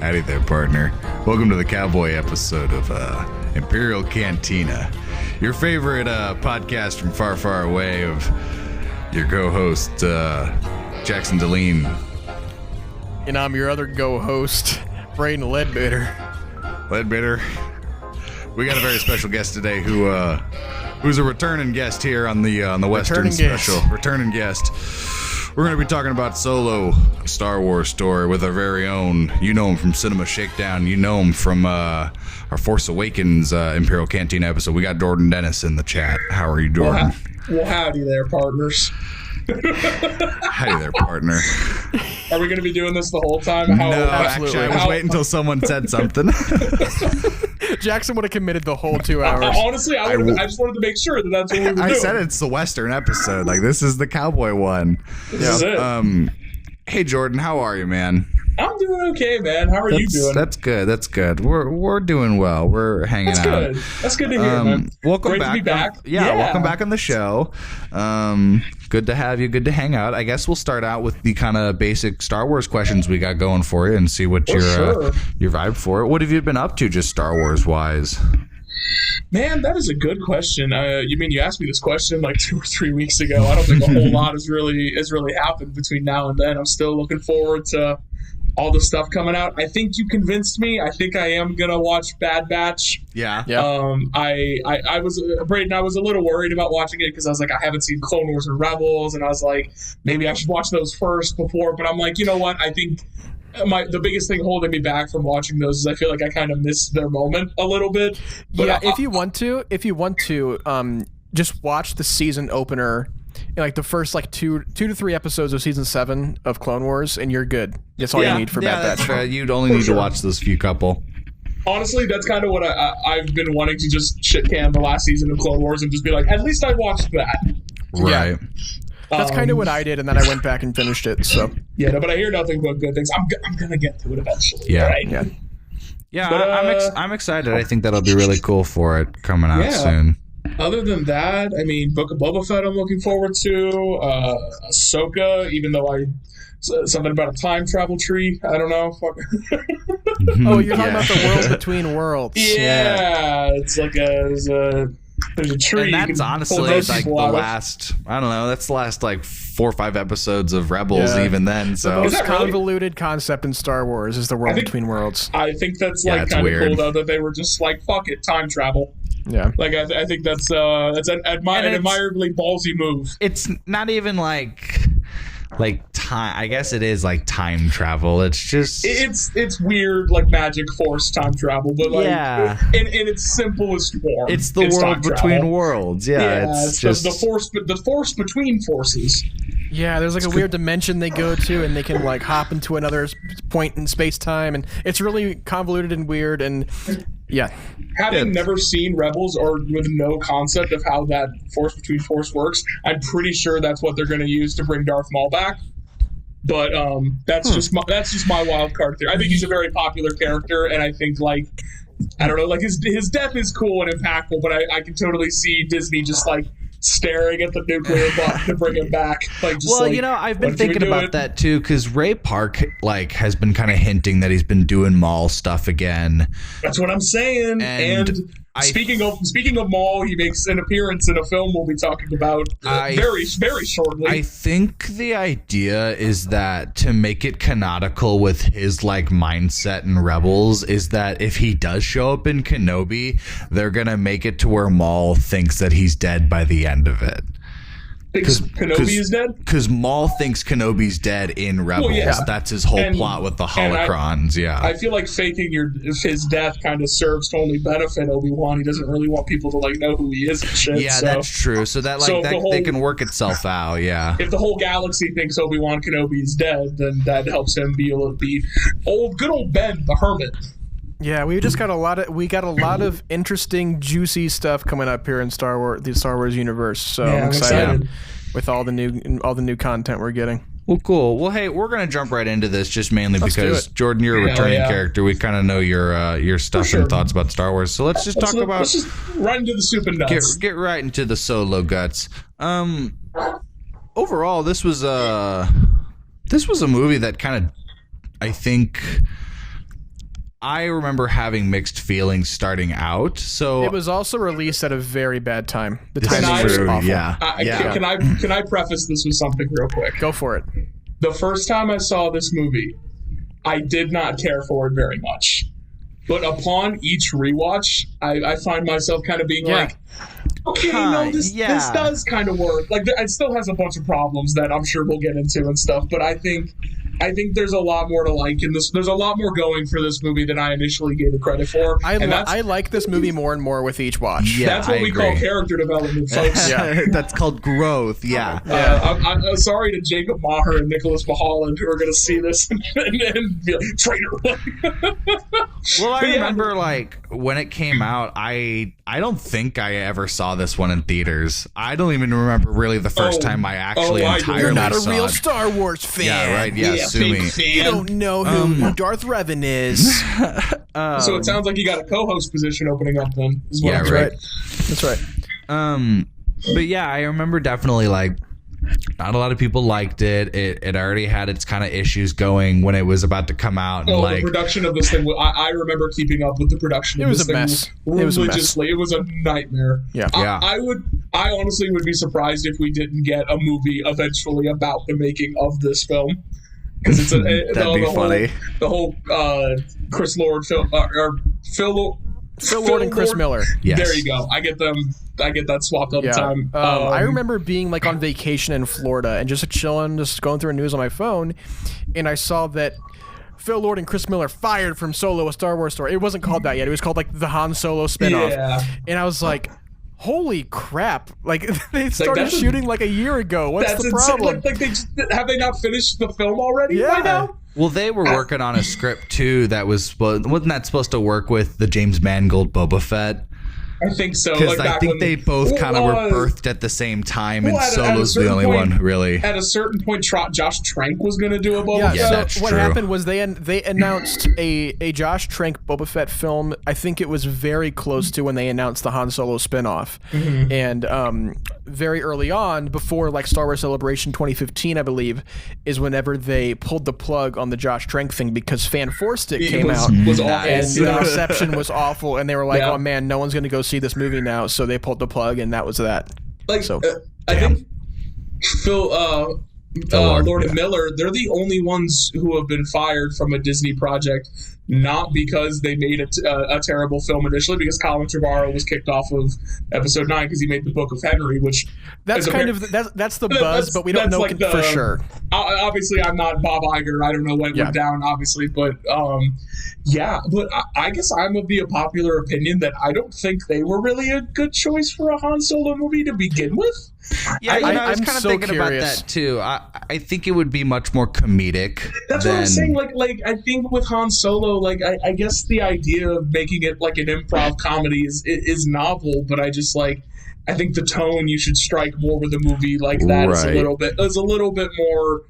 Howdy there, partner. Welcome to the cowboy episode of Imperial Cantina, your favorite podcast from far, far away of your co-host, Jackson Deline. And I'm your other co-host, Braydon Leadbetter. Leadbetter. We got a very special guest today who's a returning guest here on the Western Special. Returning guest. We're going to be talking about Solo, a Star Wars story with our very own. You know him from Cinema Shakedown. You know him from our Force Awakens Imperial Cantina episode. We got Jordan Dennis in the chat. How are you, Jordan? Well, howdy there, partners. Howdy there, partner. Are we going to be doing this the whole time? No, actually, I was waiting until someone said something. Jackson would have committed the whole 2 hours. Honestly, I just wanted to make sure that that's what we were doing. I said it's the Western episode. Like, this is the cowboy one. This is it. Hey, Jordan, how are you, man? I'm doing okay, man. How are you doing? That's good. That's good. We're doing well. We're hanging out. That's good. That's good to hear, man. Welcome Great back. to be back. Welcome back on the show. Good to have you. Good to hang out. I guess we'll start out with the kind of basic Star Wars questions we got going for you and see what your vibe for it. What have you been up to, just Star Wars wise? Man, that is a good question. You asked me this question like 2 or 3 weeks ago? I don't think a whole lot has really happened between now and then. I'm still looking forward to all the stuff coming out. I think you convinced me. I think I am gonna watch Bad Batch. Yeah. I was Braydon. I was a little worried about watching it because I was like, I haven't seen Clone Wars or Rebels, and I was like, maybe I should watch those first before. But I'm like, you know what? I think the biggest thing holding me back from watching those is I feel like I kind of missed their moment a little bit. But if you want to, just watch the season opener. Like the first two to 3 episodes of season 7 of Clone Wars, and you're good. That's all you need for Bad Batch. Fair. You'd only need to watch those few couple. Honestly, that's kind of what I've been wanting to just shit can the last season of Clone Wars and just be like, at least I watched that. Right. Yeah. That's kind of what I did, and then I went back and finished it. So but I hear nothing but good things. I'm gonna get to it eventually. Yeah. Right? Yeah. But, I'm excited. I think that'll be really cool for it coming out soon. Other than that, I mean, Book of Boba Fett I'm looking forward to. Ahsoka, even though something about a time travel tree. I don't know. Oh, you're talking about the world between worlds. Yeah. It's like there's a tree. And that's honestly like the last, I don't know, that's the last like 4 or 5 episodes of Rebels even then. So the most convoluted concept in Star Wars is the world between worlds. I think that's kind of cool though that they were just like, fuck it, time travel. Yeah, like I think that's an admirably ballsy move. It's not even like time. I guess it is like time travel. It's just it's weird, like magic force time travel, but like in its simplest form. It's the world between worlds. It's just the force between forces. Yeah, there's like a weird dimension they go to, and they can like hop into another point in space time, and it's really convoluted and weird. And having never seen Rebels or with no concept of how that force between force works, I'm pretty sure that's what they're going to use to bring Darth Maul back. But that's just my wild card theory. I think he's a very popular character, and I think I don't know, like his death is cool and impactful, but I can totally see Disney just like staring at the nuclear button to bring him back. I've been thinking about that too, because Ray Park has been kind of hinting that he's been doing Maul stuff again. That's what I'm saying. And speaking of Maul, he makes an appearance in a film we'll be talking about very, very shortly. I think the idea is that to make it canonical with his mindset in Rebels is that if he does show up in Kenobi, they're gonna make it to where Maul thinks that he's dead by the end of it. Because Kenobi is dead? Because Maul thinks Kenobi's dead in Rebels. That's his whole plot with the holocrons. I feel like faking his death kind of serves to only benefit Obi-Wan. He doesn't really want people to know who he is and shit. Yeah, that's true. So that they can work itself out. Yeah. If the whole galaxy thinks Obi-Wan Kenobi is dead, then that helps him be able to be good old Ben the Hermit. Yeah, we got a lot of interesting, juicy stuff coming up here in the Star Wars universe. So I'm excited with all the new content we're getting. Well, cool. Well, hey, we're gonna jump right into this, just mainly because Jordan, you're a returning character. We kind of know your stuff and thoughts about Star Wars. So let's just right into the soup and nuts. Get right into the Solo guts. Overall, this was a movie that kind of, I think, I remember having mixed feelings starting out. So it was also released at a very bad time. The This is timing was true, awful. yeah. Can I preface this with something real quick? Go for it. The first time I saw this movie, I did not care for it very much. But upon each rewatch, I find myself kind of being like, okay, no, this does kind of work. Like, it still has a bunch of problems that I'm sure we'll get into and stuff, but I think there's a lot more to like in this. There's a lot more going for this movie than I initially gave it credit for. I like this movie more and more with each watch. Yeah, that's what we call character development, folks. That's called growth. Yeah. I'm sorry to Jacob Maher and Nicholas Mulholland who are going to see this and be like, traitor. Well, I remember like when it came out, I don't think I ever saw this one in theaters. I don't even remember really the first time I actually entirely You're not a saw real it. Star Wars fan. Yeah, right. Yeah, sue me. You don't know who Darth Revan is. So it sounds like you got a co-host position opening up then. Is what Yeah, I'm right. That's right. But yeah, I remember definitely like not a lot of people liked it. It already had its kind of issues going when it was about to come out. And the production of this thing. I remember keeping up with the production of this thing. It was a mess. It was a nightmare. Yeah. I honestly would be surprised if we didn't get a movie eventually about the making of this film. Because it's funny. The whole Chris Lord, Phil Lord and Chris Miller. Yes. There you go. I get that swapped all the time. I remember being like on vacation in Florida and just chilling, just going through news on my phone, and I saw that Phil Lord and Chris Miller fired from Solo, a Star Wars story. It wasn't called that yet. It was called like the Han Solo spinoff. Yeah. And I was like, holy crap. Like they started shooting like a year ago. What's the problem? Have they not finished the film already by now? Well, they were working on a script too that wasn't that supposed to work with the James Mangold Boba Fett? I think so. Because I think they both kind of were birthed at the same time, and Solo's the only one really. At a certain point, Josh Trank was going to do a Boba Fett. Yeah, that's what true. happened was they announced a Josh Trank Boba Fett film. I think it was very close to when they announced the Han Solo spinoff. Mm-hmm. And very early on, before like Star Wars Celebration 2015, I believe, is whenever they pulled the plug on the Josh Trank thing because Fan Four Stick came out. Was awful. And the reception was awful, and they were like, "Oh man, no one's going to go see this movie now," so they pulled the plug, and that was that. I think Phil Lord and Miller, they're the only ones who have been fired from a Disney project, not because they made a terrible film initially, because Colin Trevorrow was kicked off of Episode 9 because he made the Book of Henry, which that's that's the buzz, but we don't know like for sure. Obviously, I'm not Bob Iger. I don't know what went down, obviously, but but I guess I'm of the popular opinion that I don't think they were really a good choice for a Han Solo movie to begin with. Yeah, I was kind of thinking curious about that too. I think it would be much more comedic. That's what I'm saying. Like I think with Han Solo, like I guess the idea of making it like an improv comedy is novel, but I think the tone you should strike more with a movie like that is a little bit more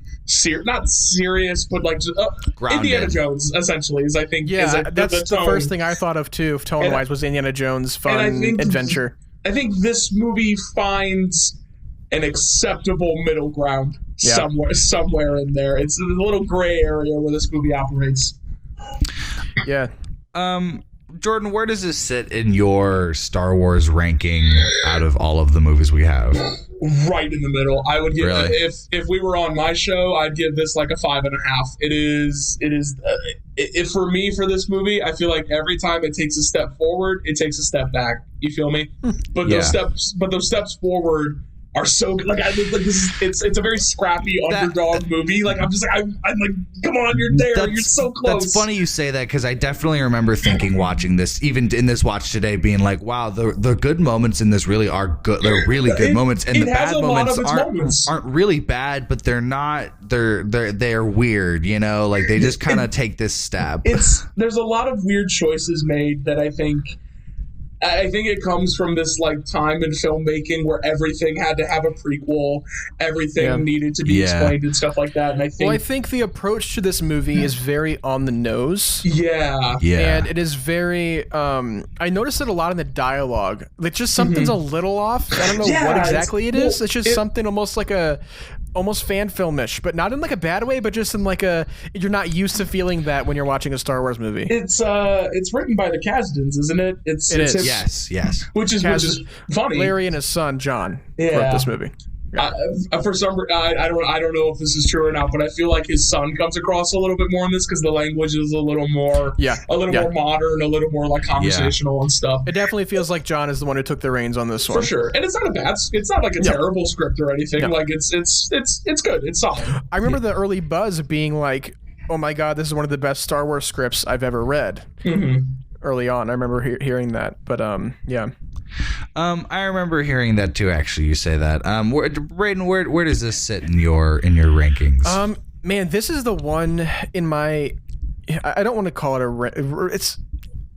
not serious, but like Indiana Jones essentially is. I think that's the first thing I thought of too, tone wise, was Indiana Jones fun adventure. I think this movie finds an acceptable middle ground somewhere in there. It's a little gray area where this movie operates. Yeah. Jordan, where does this sit in your Star Wars ranking out of all of the movies we have? Right in the middle. I would give if we were on my show, I'd give this like a 5.5. It is for me for this movie. I feel like every time it takes a step forward, it takes a step back. You feel me? But those steps forward are so good. Like it's a very scrappy underdog movie. Like I'm like, come on, you're there. You're so close. That's funny you say that because I definitely remember watching this, even in this watch today, being like, wow, the good moments in this really are good. They're really good moments, and the bad moments aren't really bad, but they're not. They're weird. You know, like they just kind of take this step. There's a lot of weird choices made that I think it comes from this like time in filmmaking where everything had to have a prequel, everything needed to be explained and stuff like that. And I think the approach to this movie is very on the nose. Yeah. And it is very. I noticed it a lot in the dialogue. Like just something's a little off. I don't know what exactly it is. It's just something almost like a almost fan filmish, but not in like a bad way, but just in like you're not used to feeling that when you're watching a Star Wars movie. It's written by the Kasdans, isn't it? It is. Yes. Which is funny. Larry and his son John wrote this movie. Yeah. For some, I don't know if this is true or not, but I feel like his son comes across a little bit more in this because the language is a little more more modern, a little more like conversational and stuff. It definitely feels like John is the one who took the reins on this one for sure. And it's not like a terrible script or anything. Like it's good. It's solid. I remember the early buzz being like, "Oh my god, this is one of the best Star Wars scripts I've ever read." Early on, I remember hearing that, but I remember hearing that too. Actually, you say that. Braydon, where does this sit in your rankings? Man, this is the one in my. I don't want to call it it's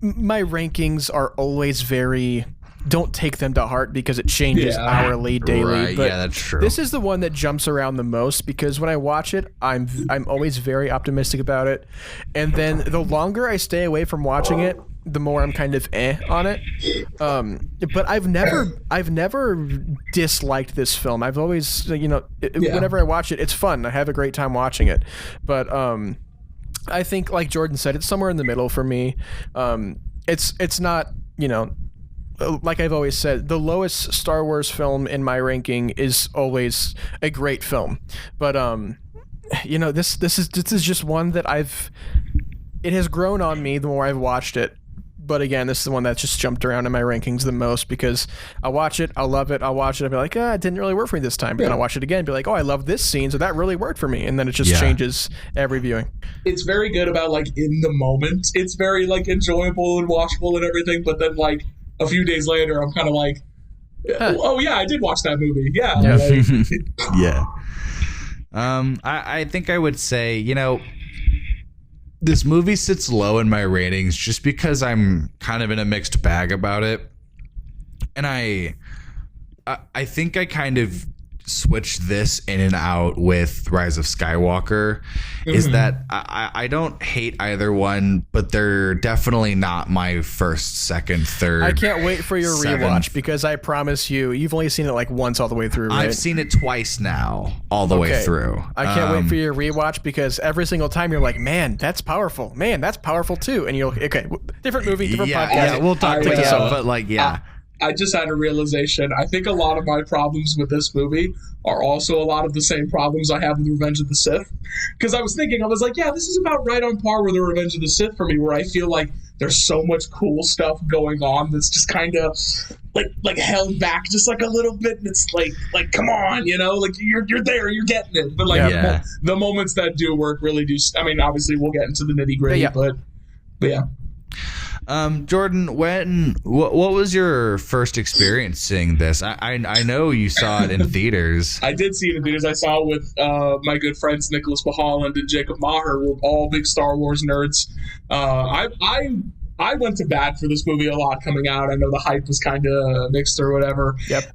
my rankings are always very. Don't take them to heart because it changes hourly, daily. Right, but that's true. This is the one that jumps around the most because when I watch it, I'm always very optimistic about it, and then the longer I stay away from watching it, the more I'm kind of on it. But I've never disliked this film. I've always, whenever I watch it, it's fun. I have a great time watching it. But I think, like Jordan said, it's somewhere in the middle for me. It's not, like I've always said, the lowest Star Wars film in my ranking is always a great film. But this is just one that it has grown on me the more I've watched it. But again, this is the one that's just jumped around in my rankings the most because I'll watch it, I'll love it, I'll watch it, I'll be like, it didn't really work for me this time. But then I'll watch it again and be like, I love this scene, so that really worked for me. And then it just changes every viewing. It's very good about like in the moment. It's very like enjoyable and watchable and everything. But then like a few days later, I'm kind of like, oh yeah, I did watch that movie. Yeah. I think I would say, this movie sits low in my ratings just because I'm kind of in a mixed bag about it. And I think I kind of switched this in and out with Rise of Skywalker. Is that I don't hate either one, but they're definitely not my first, second, third. I can't wait for your rewatch because I promise you've only seen it like once all the way through, right? I've seen it twice now, all the way through. I can't wait for your rewatch because every single time you're like, man, that's powerful. Man, that's powerful too. And you're like, okay, different movie, different podcast. Yeah, we'll talk about that, but like, I just had a realization. I think a lot of my problems with this movie are also a lot of the same problems I have with Revenge of the Sith. Because I was like, this is about right on par with the Revenge of the Sith for me, where I feel like there's so much cool stuff going on that's just kind of like held back just like a little bit. And it's like come on, like you're there, you're getting it. But the moments that do work really do. I mean, obviously we'll get into the nitty gritty, but yeah. Jordan, what was your first experience seeing this? I know you saw it in theaters. I did see it in theaters. I saw it with my good friends Nicholas Bahaland and Jacob Maher. We're all big Star Wars nerds. I went to bat for this movie a lot coming out. I know the hype was kind of mixed or whatever. Yep.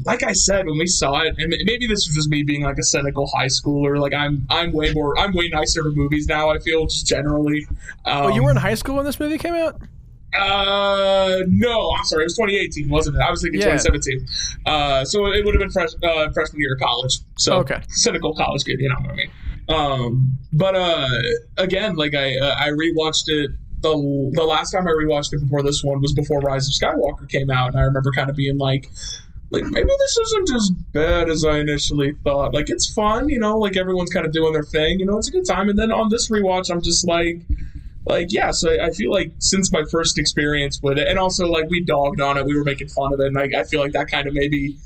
Like I said, when we saw it, and maybe this was just me being like a cynical high schooler. Like I'm way nicer to movies now. I feel just generally. You were in high school when this movie came out? No, I'm sorry. It was 2018, wasn't it? I was thinking 2017. So it would have been freshman year of college. So cynical college kid, you know what I mean? But again, like I rewatched it. The last time I rewatched it before this one was before Rise of Skywalker came out, and I remember kind of being like maybe this isn't as bad as I initially thought. Like it's fun, like everyone's kind of doing their thing, it's a good time. And then on this rewatch, I'm just like so I feel like since my first experience with it, and also like we dogged on it, we were making fun of it, and I feel like that kind of maybe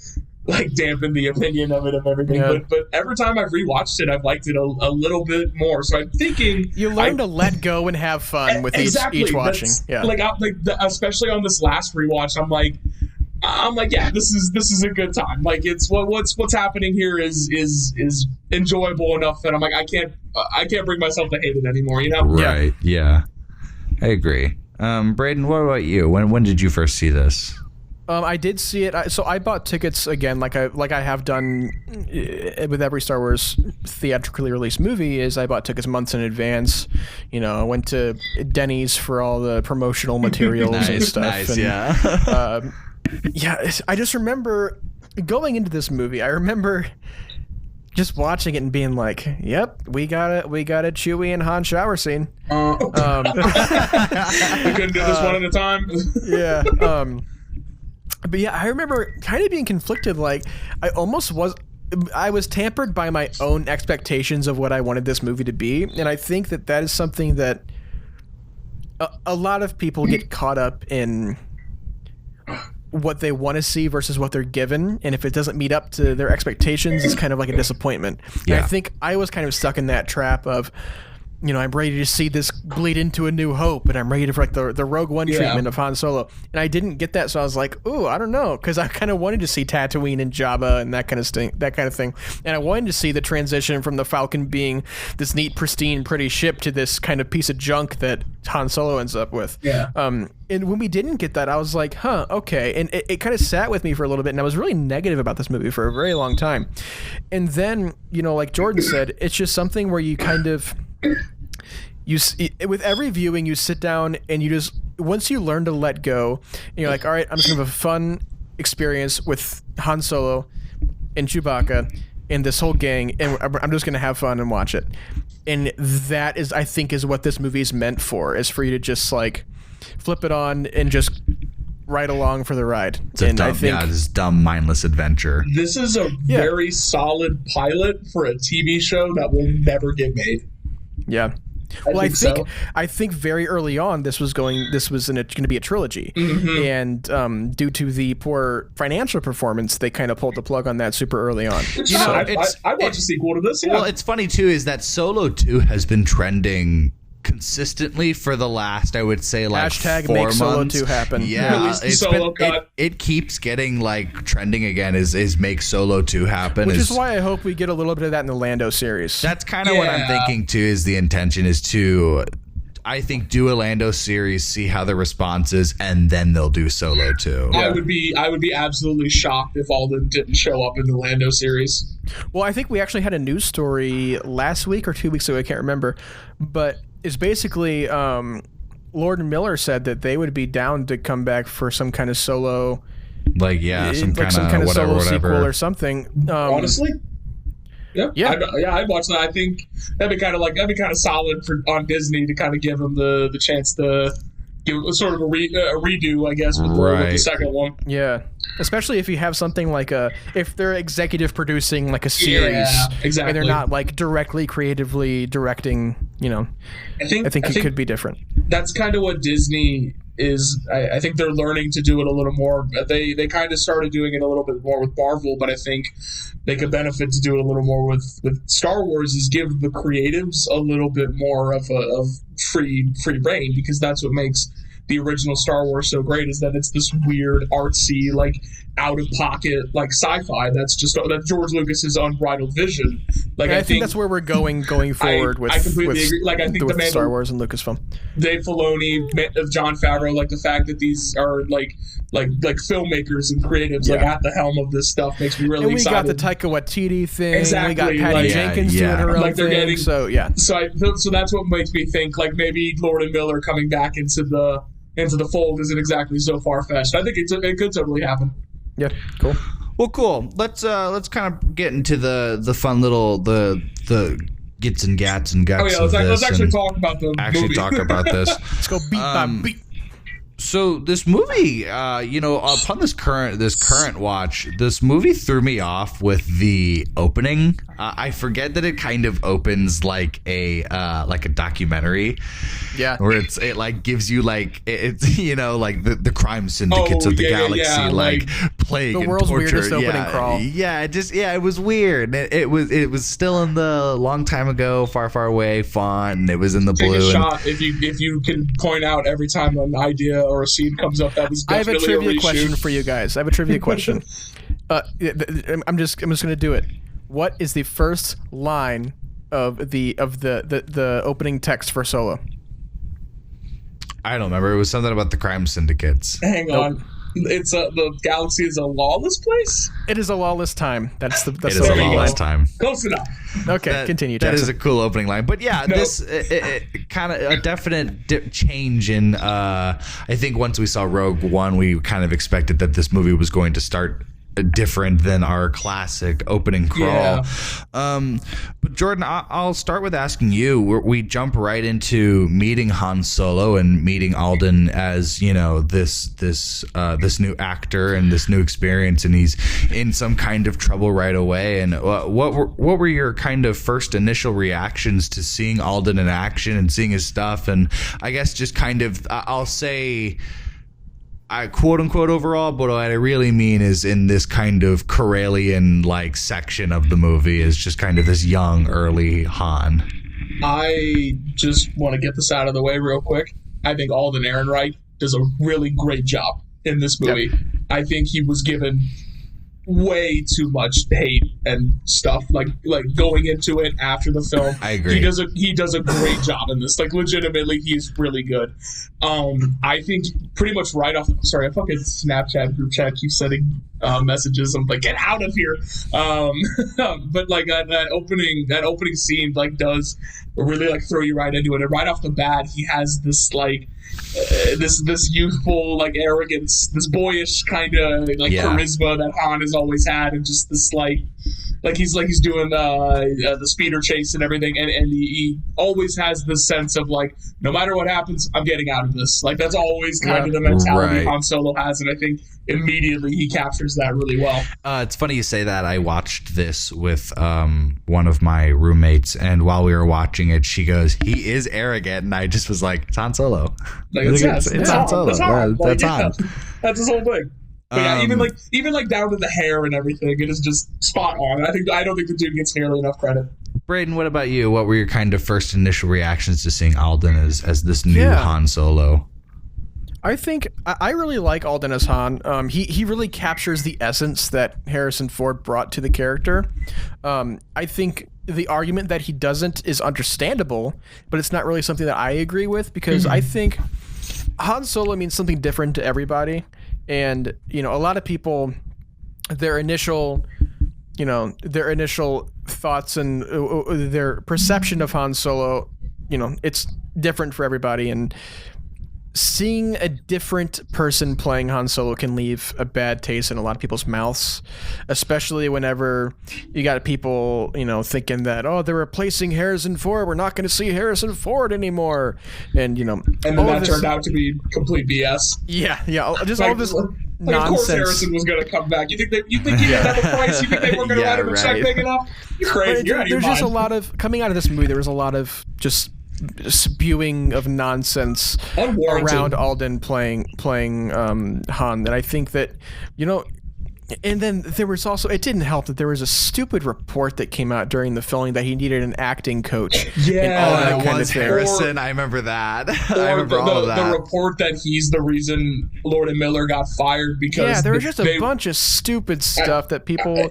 like dampened the opinion of it of everything. Yeah. But every time I've rewatched it, I've liked it a little bit more. So I'm thinking you learn to let go and have fun with each watching. Yeah, especially on this last rewatch, I'm like, yeah, this is a good time. Like it's what's happening here is enjoyable enough that I'm like I can't bring myself to hate it anymore. Right? Yeah. I agree. Braydon, what about you? When did you first see this? I did see it. So I bought tickets again, like I have done with every Star Wars theatrically released movie. Is I bought tickets months in advance. I went to Denny's for all the promotional materials and stuff. Nice, yeah. I just remember going into this movie. I remember just watching it and being like, "Yep, we got a Chewie and Han shower scene." We couldn't do this one at a time. Yeah. But yeah, I remember kind of being conflicted. Like, I was tampered by my own expectations of what I wanted this movie to be, and I think that is something that a lot of people get caught up in. What they want to see versus what they're given, and if it doesn't meet up to their expectations, it's kind of like a disappointment. Yeah. And I think I was kind of stuck in that trap of, I'm ready to see this bleed into A New Hope, and I'm ready for like the Rogue One treatment of Han Solo, and I didn't get that, so I was like, ooh, I don't know, because I kind of wanted to see Tatooine and Jabba and that kind of thing, and I wanted to see the transition from the Falcon being this neat, pristine, pretty ship to this kind of piece of junk that Han Solo ends up with. Yeah. And when we didn't get that, I was like, okay. And it kind of sat with me for a little bit, and I was really negative about this movie for a very long time. And then, like Jordan said, it's just something where you kind of, with every viewing, you sit down and you just, once you learn to let go, and you're like, all right, I'm just going to have a fun experience with Han Solo and Chewbacca and this whole gang, and I'm just going to have fun and watch it. And that is, I think, is what this movie is meant for, is for you to just like flip it on and just ride along for the ride. It's this dumb, mindless adventure. This is a very solid pilot for a TV show that will never get made. Yeah. I think very early on this was going to be a trilogy, and due to the poor financial performance, they kind of pulled the plug on that super early on. I watched a sequel to this. Yeah. Well, it's funny too is that Solo 2 has been trending consistently for the last, I would say, like hashtag 4 make months. Solo 2 happen. Yeah, Solo cut. It keeps getting like trending again. Is make Solo 2 happen? Which is why I hope we get a little bit of that in the Lando series. That's kind of what I'm thinking too. Is the intention is to, I think, do a Lando series, see how the response is, and then they'll do Solo 2. I would be absolutely shocked if Alden didn't show up in the Lando series. Well, I think we actually had a news story last week or 2 weeks ago. I can't remember, but it's basically Lord and Miller said that they would be down to come back for some kind of Solo, some kind of Solo sequel or something. Honestly. Yeah. I'd watch that. I think that'd be kind of solid on Disney to kind of give them the chance to give sort of a redo, I guess, with the second one. Yeah, especially if you have something like if they're executive producing like a series, exactly, and they're not like directly creatively directing. I think it could be different. That's kind of what Disney is. I think they're learning to do it a little more. They kind of started doing it a little bit more with Marvel, but I think they could benefit to do it a little more with Star Wars, is give the creatives a little bit more of free reign, because that's what makes the original Star Wars so great, is that it's this weird artsy, like out of pocket, like sci-fi that's George Lucas's unbridled vision. Like I think that's where we're going forward with agree. Like I think with Star Wars and Lucasfilm. Dave Filoni, Jon Favreau, like the fact that these are like filmmakers and creatives like at the helm of this stuff makes me really excited. And we got the Taika Waititi thing. Exactly. We got Patty Jenkins doing her own thing. So that's what makes me think like maybe Lord and Miller coming back into the fold isn't exactly so far-fetched. I think it could totally happen. Yeah, cool. Well, cool. Let's kind of get into the fun little the gits and gats and guts. Oh yeah, let's actually talk about the movie. Talk about this. Let's go beat by beat. So this movie, upon this current watch, this movie threw me off with the opening. I forget that it kind of opens like a documentary. Yeah, where it like gives you like it's like the crime syndicates of the galaxy, like plague the and world's torture. Weirdest opening crawl. Yeah, it was weird. It was still in the long time ago, far away font, and it was in the blue. Take a shot if you can point out every time an idea or a scene comes up that was definitely I have a trivia question for you guys. I have a trivia question. I'm just going to do it. What is the first line of the opening text for Solo? I don't remember. It was something about the crime syndicates. Hang on. It's the galaxy is a lawless place. It is a lawless time. That's it is a lawless time. Close enough. Okay, continue. That Jackson. is a cool opening line. But yeah, this kind of a definite change in. I think once we saw Rogue One, we kind of expected that this movie was going to start different than our classic opening crawl. Yeah. But Jordan, I'll start with asking you. We jump right into meeting Han Solo and meeting Alden as, you know, this new actor and this new experience, and he's in some kind of trouble right away. And what were your kind of first initial reactions to seeing Alden in action and seeing his stuff? And I guess just kind of, I'll say, I quote unquote overall, but what I really mean is in this kind of Corellian like section of the movie is just kind of this young early Han. I just want to get this out of the way real quick. I think Alden Ehrenreich does a really great job in this movie. Yep. I think he was given way too much hate and stuff like going into it after the film. I agree. He does a great job in this. Like legitimately, he's really good. I think pretty much right off. Sorry, I fucking Snapchat group chat keeps sending messages. I'm like, get out of here. But like that opening scene like does really like throw you right into it. And right off the bat, he has this like. This youthful like arrogance, this boyish kind of like charisma that Han has always had, and just this like he's doing the speeder chase and everything, and he always has this sense of like, no matter what happens, I'm getting out of this. Like that's always kind of the mentality Han Solo has, and I think immediately he captures that really well. It's funny you say that. I watched this with one of my roommates, and while we were watching it, she goes, "He is arrogant," and I just was like, "It's Han Solo." Like it's Han Solo. That's Han. That's his whole thing. But yeah, even like down to the hair and everything, it is just spot on. I don't think the dude gets nearly enough credit. Braydon, what about you? What were your kind of first initial reactions to seeing Alden as this new Han Solo? I think I really like Alden as Han. He really captures the essence that Harrison Ford brought to the character. I think the argument that he doesn't is understandable, but it's not really something that I agree with, because I think Han Solo means something different to everybody. And, you know, a lot of people, their initial thoughts and their perception of Han Solo, you know, it's different for everybody. And seeing a different person playing Han Solo can leave a bad taste in a lot of people's mouths, especially whenever you got people, you know, thinking that, oh, they're replacing Harrison Ford, we're not going to see Harrison Ford anymore. And, you know, and then that turned out to be complete BS. Yeah. Just all this nonsense. Of course Harrison was going to come back. You think he didn't have a price? You think they weren't going to write him a check big enough? You're crazy. You're out of your mind. There's just a lot of, coming out of this movie, there was a lot of just spewing of nonsense around Alden playing Han, and I think that, you know, and then there was also, it didn't help that there was a stupid report that came out during the filming that he needed an acting coach. And all that kind of Harrison. I remember that. I remember all of that. The report that he's the reason Lord and Miller got fired because there was just a bunch of stupid stuff that people.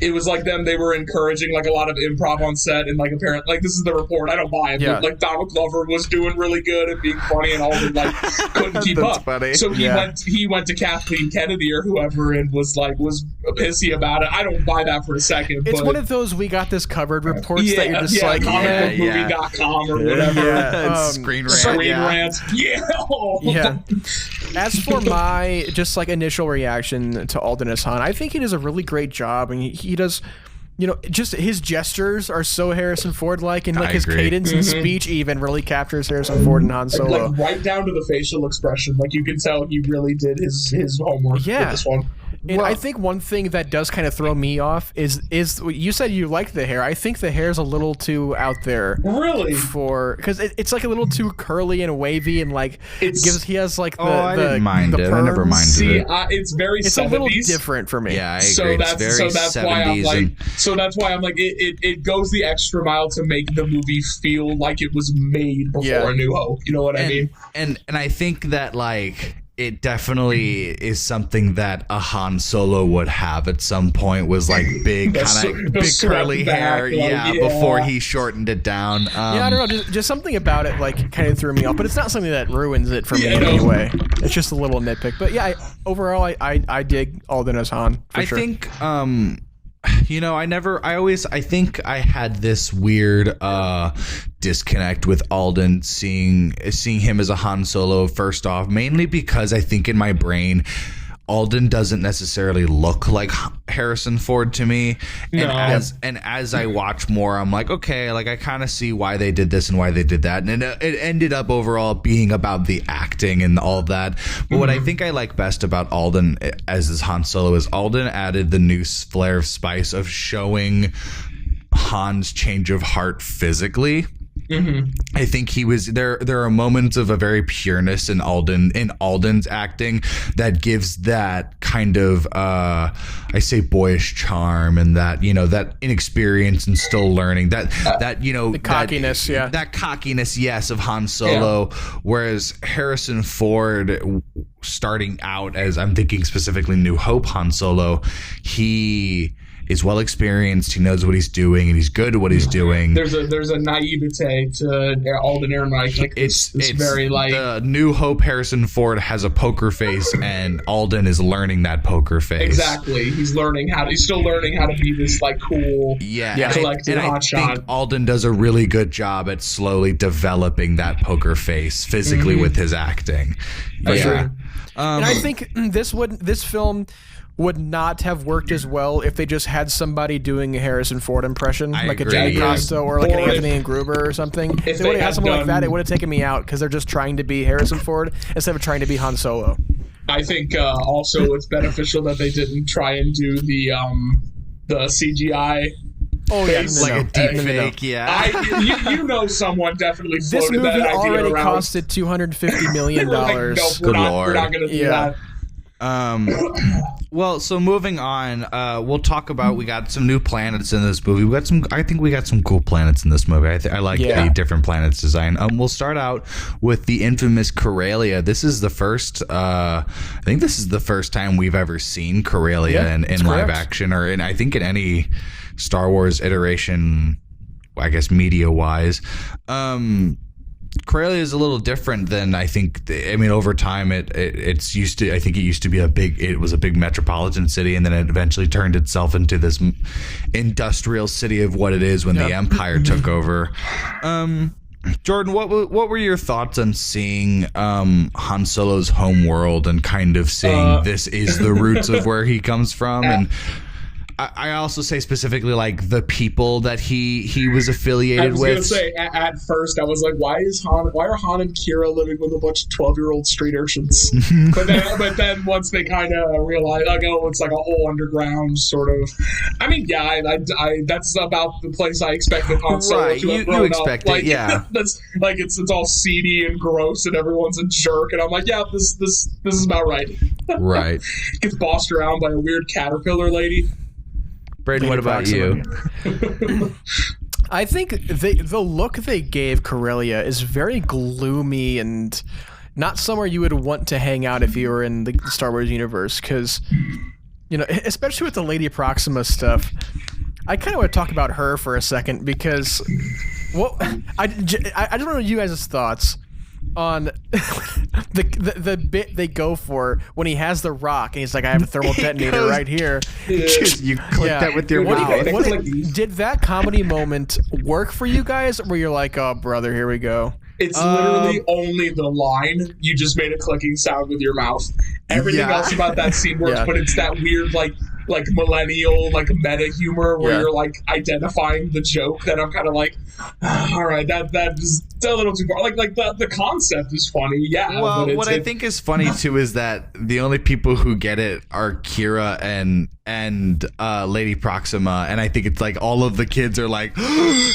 It was like they were encouraging like a lot of improv on set, and like apparently, like, this is the report, I don't buy it, but like Donald Glover was doing really good and being funny, and Alden like couldn't keep up. Funny. So he went to Kathleen Kennedy or whoever and was pissy about it. I don't buy that for a second. It's one of those "we got this covered" reports that you're just like comicbookmovie.com or whatever. Screen rant. Yeah. As for my just like initial reaction to Alden as Han, I think he does a really great job, and he does, you know, just his gestures are so Harrison Ford like, and like his cadence and speech even really captures Harrison Ford and Han Solo. Like right down to the facial expression, like you can tell he really did his homework with this one. And I think one thing that does kind of throw me off is you said you like the hair. I think the hair's a little too out there. Really? Because it's like a little too curly and wavy, and like he has like the. I didn't mind it. I never minded it. It's very 70s. A little different for me. Yeah, I agree. So that's why I'm like it goes the extra mile to make the movie feel like it was made before A New Hope. You know what I mean? And I think that like. It definitely is something that a Han Solo would have at some point, was like big curly hair, before he shortened it down. I don't know, just something about it like kind of threw me off, but it's not something that ruins it for me in any way. It's just a little nitpick, but overall I dig Alden as Han. I think you know, I think I had this weird disconnect with Alden, seeing him as a Han Solo first off, mainly because I think in my brain Alden doesn't necessarily look like Harrison Ford to me. No. And as I watch more, I'm like, okay, like I kind of see why they did this and why they did that. And it ended up overall being about the acting and all of that. But what I think I like best about Alden as his Han Solo is Alden added the new flair of spice of showing Han's change of heart physically. I think he was there. There are moments of a very pureness in Alden's acting that gives that kind of I say boyish charm, and that that inexperience and still learning that the cockiness, that cockiness, yes, of Han Solo. Yeah. Whereas Harrison Ford, starting out as I'm thinking specifically New Hope Han Solo, he is well experienced. He knows what he's doing, and he's good at what he's doing. There's a naivete to Alden Ehrenreich. Like it's very like the New Hope. Harrison Ford has a poker face, and Alden is learning that poker face. Exactly. He's still learning how to be this like cool, collected hotshot. I think Alden does a really good job at slowly developing that poker face physically with his acting. And I think this film would not have worked as well if they just had somebody doing a Harrison Ford impression, like a Jenny Costa or like an Anthony Gruber or something. If they would have had someone like that, it would have taken me out because they're just trying to be Harrison Ford instead of trying to be Han Solo. I think also it's beneficial that they didn't try and do the CGI. Oh yeah, like a deep fake. Yeah, someone definitely floated that idea around. This movie already costed $250 million. Like, nope, we're not going to do that. Well, so moving on, we'll talk about, we got some new planets in this movie. I think we got some cool planets in this movie. I like the different planets design. We'll start out with the infamous Corellia. This is the first, I think this is the first time we've ever seen Corellia in live action, or I think in any Star Wars iteration, I guess media wise. Corellia is a little different than I think. I mean, over time, it used to be a big metropolitan city, and then it eventually turned itself into this industrial city of what it is when the Empire took over. Jordan, what were your thoughts on seeing Han Solo's home world and kind of seeing this is the roots of where he comes from? And I also say specifically like the people that he was affiliated with. I was going to say at first I was like, why are Han and Kira living with a bunch of 12-year-old street urchins? but then once they kind of realize, like, oh, it's like a whole underground sort of. I mean, I that's about the place I expected Han Solo to have grown up. Like, that's like it's all seedy and gross and everyone's a jerk, and I'm like, yeah, this is about right. Right. Gets bossed around by a weird caterpillar lady. Braydon, what about you? I think the look they gave Corellia is very gloomy and not somewhere you would want to hang out if you were in the Star Wars universe, because, especially with the Lady Proxima stuff, I kind of want to talk about her for a second, because I just want to know you guys' thoughts on the bit they go for when he has the rock and he's like, I have a thermal detonator right here. You click that with your mouth. Did that comedy moment work for you guys, or were you like, oh brother, here we go? It's literally only the line. You just made a clicking sound with your mouth. Everything else about that scene works, but it's that weird like millennial meta humor where you're like identifying the joke that I'm kind of like, all right, that is a little too far. Like the concept is funny, Well, but what I think is funny too is that the only people who get it are Kira and Lady Proxima, and I think it's like all of the kids are like,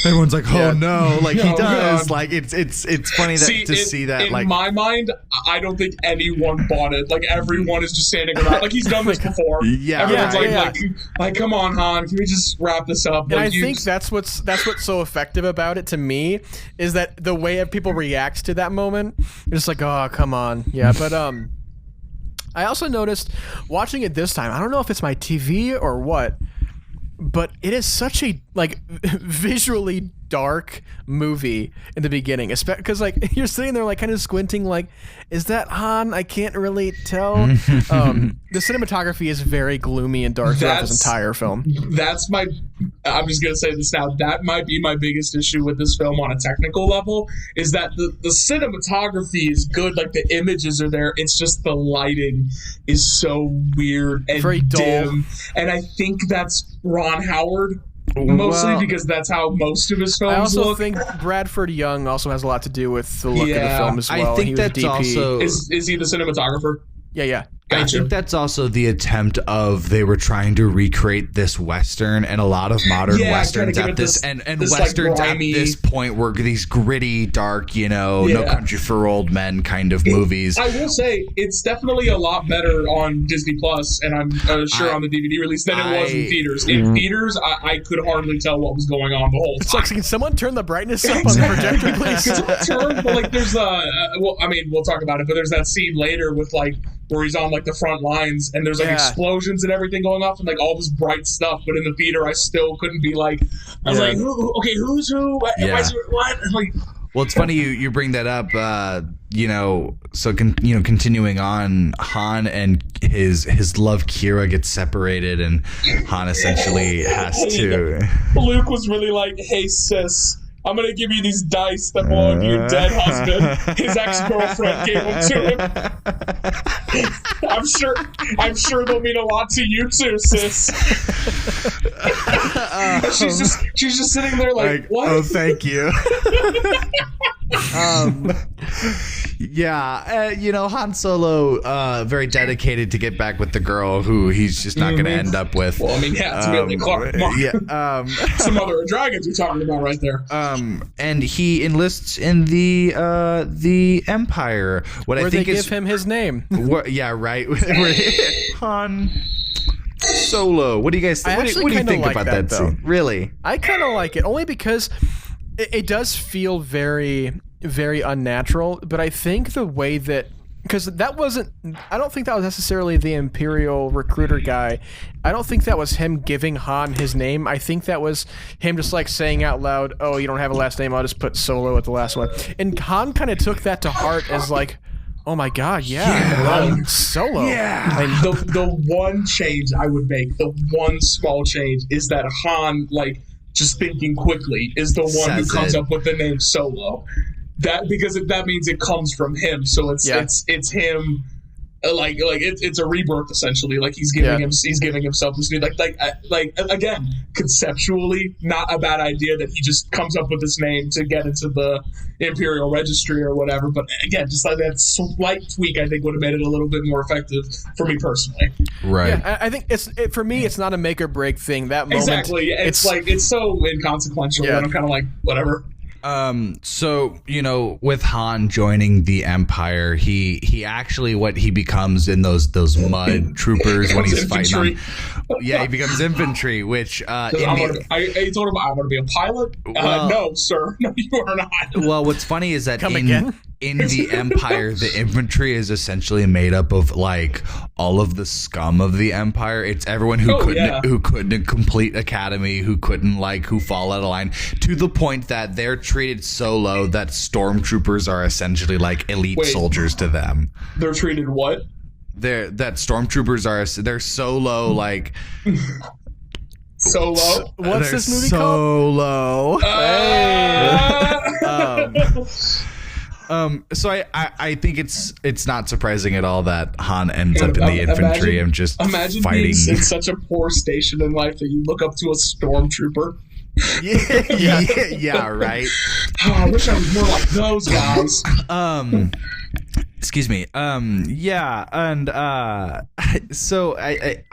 everyone's like, oh no, like he does. God. Like it's funny to see that. In my mind, I don't think anyone bought it. Like everyone is just standing around, like he's done this before. Everyone's like, come on, Han, can we just wrap this up? And I think that's what's so effective about it to me, is that the way people react to that moment, it's just like, oh, come on. But I also noticed watching it this time, I don't know if it's my TV or what, but it is such a visually dark movie in the beginning, because like you're sitting there like kind of squinting, like, is that Han? I can't really tell. The cinematography is very gloomy and dark throughout this entire film. I'm just gonna say this now. That might be my biggest issue with this film on a technical level, is that the cinematography is good, like the images are there. It's just the lighting is so weird and very dull. dim, and I think that's Ron Howard. Mostly because that's how most of his films look. I also think Bradford Young also has a lot to do with the look of the film as well. I think that's also... Is he the cinematographer? Yeah. I think that's also the attempt of they were trying to recreate this Western, and a lot of modern Westerns at this Westerns like at this point were these gritty, dark, No Country for Old Men kind of movies. I will say it's definitely a lot better on Disney Plus, and I'm sure on the DVD release than it was in theaters. In theaters, I could hardly tell what was going on the whole time. It's like, can someone turn the brightness up on the projector, please? There's we'll talk about it, but there's that scene later with like where he's on like the front lines and there's like explosions and everything going off and like all this bright stuff, but in the theater I still couldn't be like, I was like, who's who? What? Like, well, it's funny you bring that up. Continuing on, Han and his love Kira gets separated, and Han essentially has to. Luke was really like, "Hey sis, I'm gonna give you these dice that belong to your dead husband." His ex-girlfriend gave them to him. I'm sure they'll mean a lot to you too, sis. She's just sitting there like, what? Oh, thank you. Han Solo, very dedicated to get back with the girl who he's just not going to end up with. Well, I mean, it's Amelia Clark. Some other dragons you're talking about right there. And he enlists in the Empire. Where they give him his name. Right. Han Solo. What do you guys think? What do you think about that scene? Really? I kind of like it, only because it does feel very, very unnatural, but I think the way that, because I don't think that was necessarily the Imperial recruiter guy. I don't think that was him giving Han his name. I think that was him just like saying out loud, "Oh, you don't have a last name, I'll just put Solo at the last one." And Han kind of took that to heart as like, oh my God, Solo. Yeah. And the one change I would make, the one small change, is that Han, like, just thinking quickly, is the one who comes up with the name Solo. Because that means it comes from him, so it's him. It's a rebirth essentially. Like he's giving himself this new like again, conceptually not a bad idea that he just comes up with this name to get into the Imperial Registry or whatever. But again, just like that slight tweak, I think would have made it a little bit more effective for me personally. Right. Yeah, I think for me, it's not a make or break thing. That moment, exactly. It's so inconsequential that I'm kind of like whatever. So, with Han joining the Empire, he actually, what he becomes in those mud troopers when he's fighting he becomes infantry, which, I told him I want to be a pilot. No, sir. No, you are not. Well, what's funny is that in the Empire, the infantry is essentially made up of like all of the scum of the Empire. It's everyone who couldn't complete academy, who fall out of line, to the point that they're treated so low that stormtroopers are essentially like elite soldiers to them. They're treated what? That stormtroopers they're so low, like Solo. What's this movie called? Solo. So I think it's not surprising at all that Han ends up in the infantry and just imagine fighting. Being in such a poor station in life that you look up to a stormtrooper. Yeah, right. Oh, I wish I was more like those guys. Excuse me. So I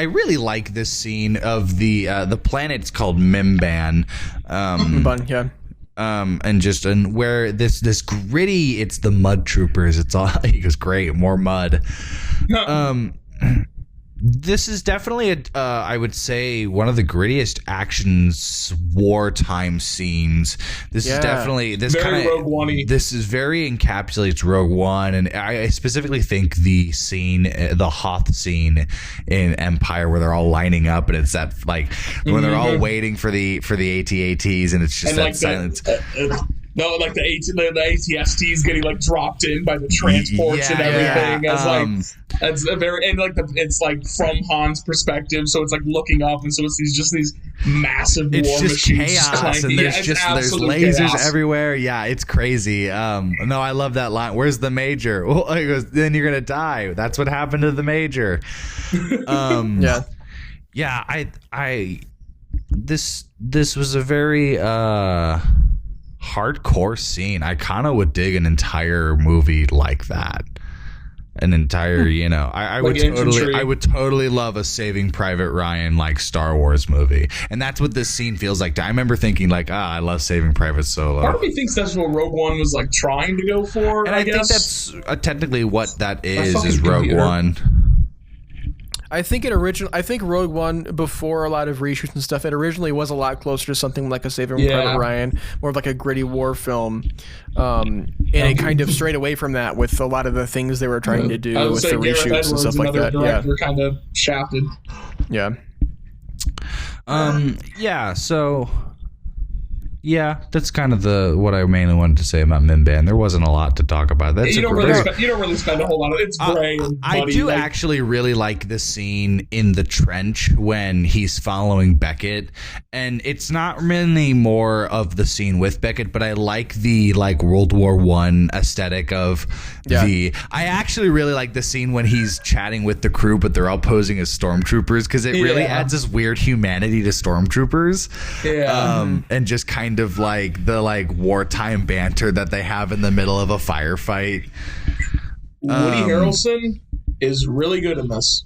really like this scene of the planet's called Mimban. And where this gritty, it's the mud troopers. It's all, he goes, great, more mud. This is definitely I would say one of the grittiest actions wartime scenes. This is definitely very Rogue One-y. This is very encapsulates Rogue One, and I specifically think the scene, the Hoth scene in Empire, where they're all lining up, and it's that like when they're all waiting for the AT-ATs, and it's just that silence. No, like the ATSTs getting like dropped in by the transports and everything. That's a very, and like it's like from Han's perspective, so it's like looking up, and so it's these massive war machines. Chaos, and there's lasers everywhere. Yeah, it's crazy. No, I love that line. Where's the Major? Well, he goes, then you're gonna die. That's what happened to the Major. This was a very hardcore scene. I kind of would dig an entire movie like that. An entire, I would totally love a Saving Private Ryan like Star Wars movie, and that's what this scene feels like. I remember thinking like, I love Saving Private Solo. Part of me thinks that's what Rogue One was like trying to go for, and I think that's technically what that is Rogue One. I think Rogue One, before a lot of reshoots and stuff, it originally was a lot closer to something like a Saving Private Ryan, more of like a gritty war film, and it kind of strayed away from that with a lot of the things they were trying to do with the reshoots and stuff like that. Director kind of shafted. Yeah. So. Yeah, that's kind of what I mainly wanted to say about Mimban. There wasn't a lot to talk about. You don't really spend a whole lot of it. It's gray and muddy. I do actually really like the scene in the trench when he's following Beckett, and it's not really more of the scene with Beckett, but I like the World War I aesthetic of I actually really like the scene when he's chatting with the crew, but they're all posing as stormtroopers, because it really adds this weird humanity to stormtroopers. And just kind of like the wartime banter that they have in the middle of a firefight. Woody Harrelson is really good in this.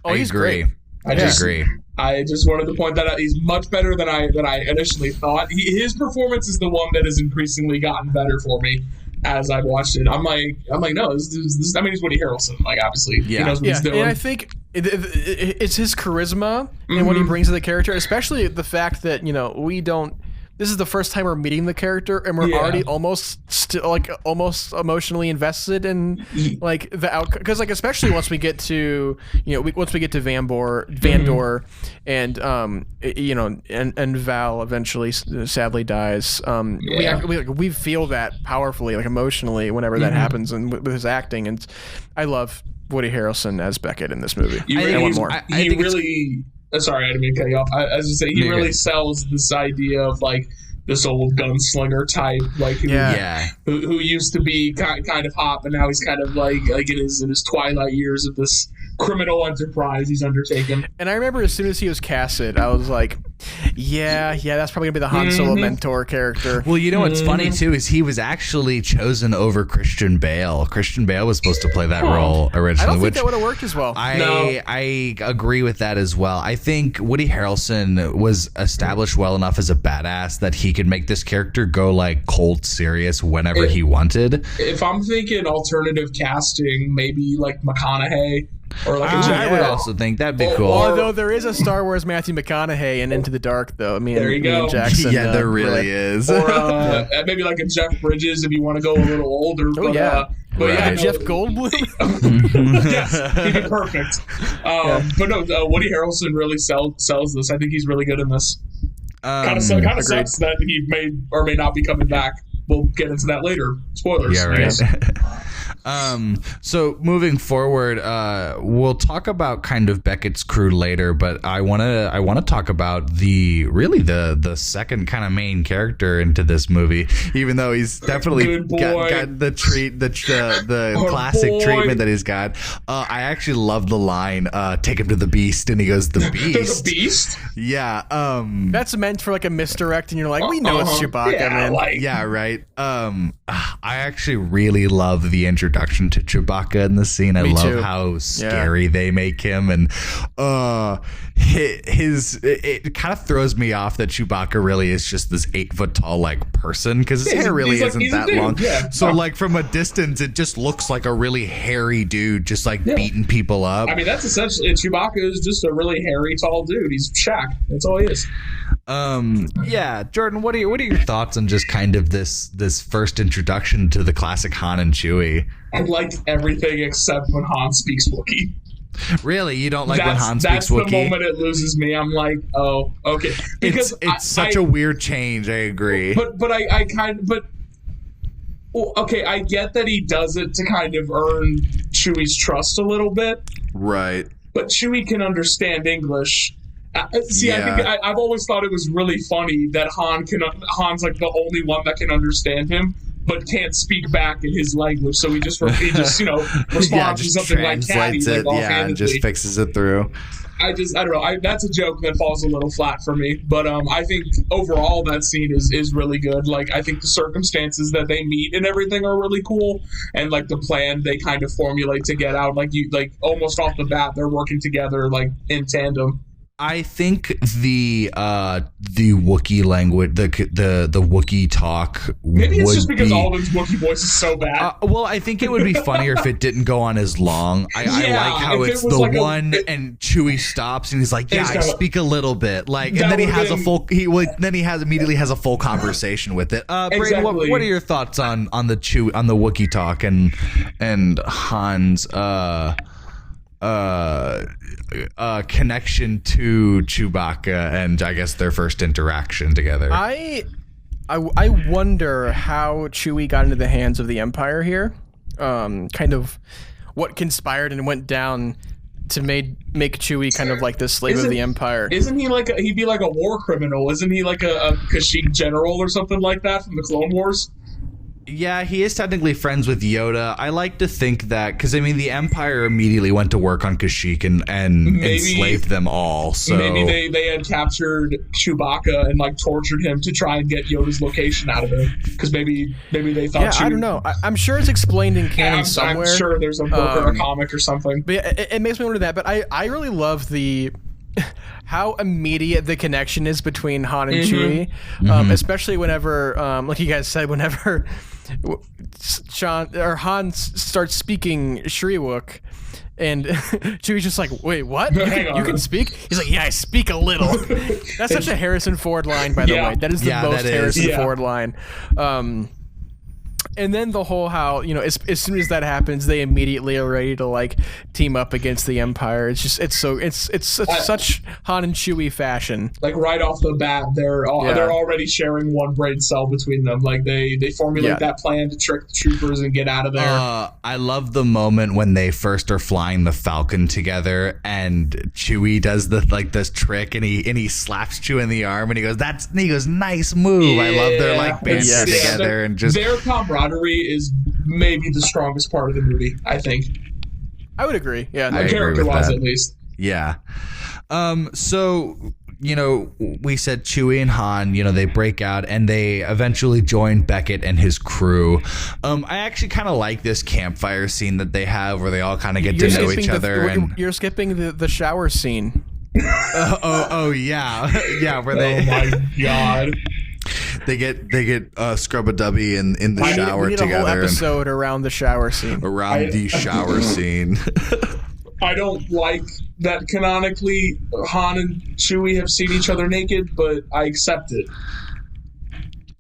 Oh, he's great. I agree. I just wanted to point that out. He's much better than I initially thought. His performance is the one that has increasingly gotten better for me as I've watched it. I'm like, no, this he's Woody Harrelson. Like, obviously, he knows what he's doing. And I think it's his charisma and what he brings to the character, especially the fact that this is the first time we're meeting the character, and we're already almost emotionally invested in like the outcome. Because especially once we get to Vandor, and and Val eventually sadly dies. We feel that powerfully, emotionally, whenever that happens, and with his acting. And I love Woody Harrelson as Beckett in this movie. I want more. Sorry, I didn't mean to cut you off. As I say, he really sells this idea of this old gunslinger type, who used to be kind of hot, but now he's kind of in his twilight years of this criminal enterprise he's undertaken. And I remember as soon as he was casted, I was like, that's probably gonna be the Han Solo mentor character. Well, what's funny too is he was actually chosen over Christian Bale. Christian Bale was supposed to play that role originally. I don't think that would have worked as well. I agree with that as well. I think Woody Harrelson was established well enough as a badass that he could make this character go cold serious whenever he wanted. If I'm thinking alternative casting, maybe McConaughey. Or I would also think that'd be cool. Although there is a Star Wars Matthew McConaughey in Into the Dark, though. There you go. And Jackson. Yeah, there really is. Or maybe a Jeff Bridges if you want to go a little older. Jeff Goldblum. Yes, he'd be perfect. But no, Woody Harrelson really sells this. I think he's really good in this. Kind of sucks that he may or may not be coming back. We'll get into that later. Spoilers. Yeah, right. So moving forward, we'll talk about kind of Beckett's crew later, but I want to talk about the second kind of main character into this movie, even though he's definitely got the classic treatment that he's got. I actually love the line, "Take him to the Beast," and he goes, "The Beast." The Beast? Yeah. That's meant for a misdirect, and you're like, we know it's Chewbacca, man. Yeah, right. I actually really love the introduction introduction to Chewbacca in the scene. I love how scary they make him, and it kind of throws me off that Chewbacca really is just this 8 foot tall like person, because his hair really isn't that long. Yeah. So like from a distance, it just looks like a really hairy dude just like beating people up. I mean, that's essentially Chewbacca is just a really hairy tall dude. He's Shaq. That's all he is. Jordan, what are your thoughts on just kind of this first introduction to the classic Han and Chewie? I liked everything except when Han speaks Wookiee. Really? You don't like when Han speaks Wookiee? That's the moment it loses me. I'm like, oh, okay. Because it's such a weird change. I agree. But I get that he does it to kind of earn Chewie's trust a little bit. Right. But Chewie can understand English. I think I've always thought it was really funny that Han's like the only one that can understand him, but can't speak back in his language. So he just responds to something like "catty," and just fixes it through. I don't know. That's a joke that falls a little flat for me. But I think overall that scene is really good. Like, I think the circumstances that they meet and everything are really cool, and like the plan they kind of formulate to get out. Like almost off the bat, they're working together like in tandem. I think the Wookiee language, the Wookiee talk. Maybe it's just because Alden's Wookiee voice is so bad. Well, I think it would be funnier if it didn't go on as long. I like how it's the like one and Chewie stops and he's like, "Yeah, I speak a little bit." Like, and then he has immediately has a full conversation with it. Braydon, what are your thoughts on the Wookiee talk and Han's connection to Chewbacca and I guess their first interaction together? I wonder how Chewie got into the hands of the Empire here. Kind of what conspired and went down to make Chewie kind of like the slave of the Empire. Isn't he like he'd be like a war criminal? Isn't he like a Kashyyyk general or something like that from the Clone Wars? Yeah, he is technically friends with Yoda. I like to think that, because I mean, the Empire immediately went to work on Kashyyyk and enslaved them all. So maybe they had captured Chewbacca and like tortured him to try and get Yoda's location out of him. Because maybe they thought. Yeah, I don't know. I'm sure it's explained in canon somewhere. I'm sure there's a book or a comic or something. But it makes me wonder that. But I really love how immediate the connection is between Han and Chewie, especially whenever, like you guys said, whenever Han starts speaking Shriwook, and Chewie's just like, "Wait, what? You can speak?" He's like, "Yeah, I speak a little." That's such a Harrison Ford line, by the way. That is the most Harrison Ford line. And then the whole how, as soon as that happens, they immediately are ready to like team up against the Empire. It's such Han and Chewie fashion. Like right off the bat, they're already sharing one brain cell between them. Like they formulate that plan to trick the troopers and get out of there. I love the moment when they first are flying the Falcon together, and Chewie does this trick, and he slaps Chewie in the arm, and he goes, "Nice move." I love their like banter together and just their camaraderie is maybe the strongest part of the movie, I think. I would agree. Yeah, character-wise at least. Yeah. So we said Chewie and Han, they break out and they eventually join Beckett and his crew. I actually kind of like this campfire scene that they have where they all kind of get to know each other. You're skipping the shower scene. Oh yeah, where they. Oh my god. They get scrub-a-dubby in the shower we need together. A whole episode around the shower scene. The shower scene. I don't like that canonically Han and Chewie have seen each other naked, but I accept it.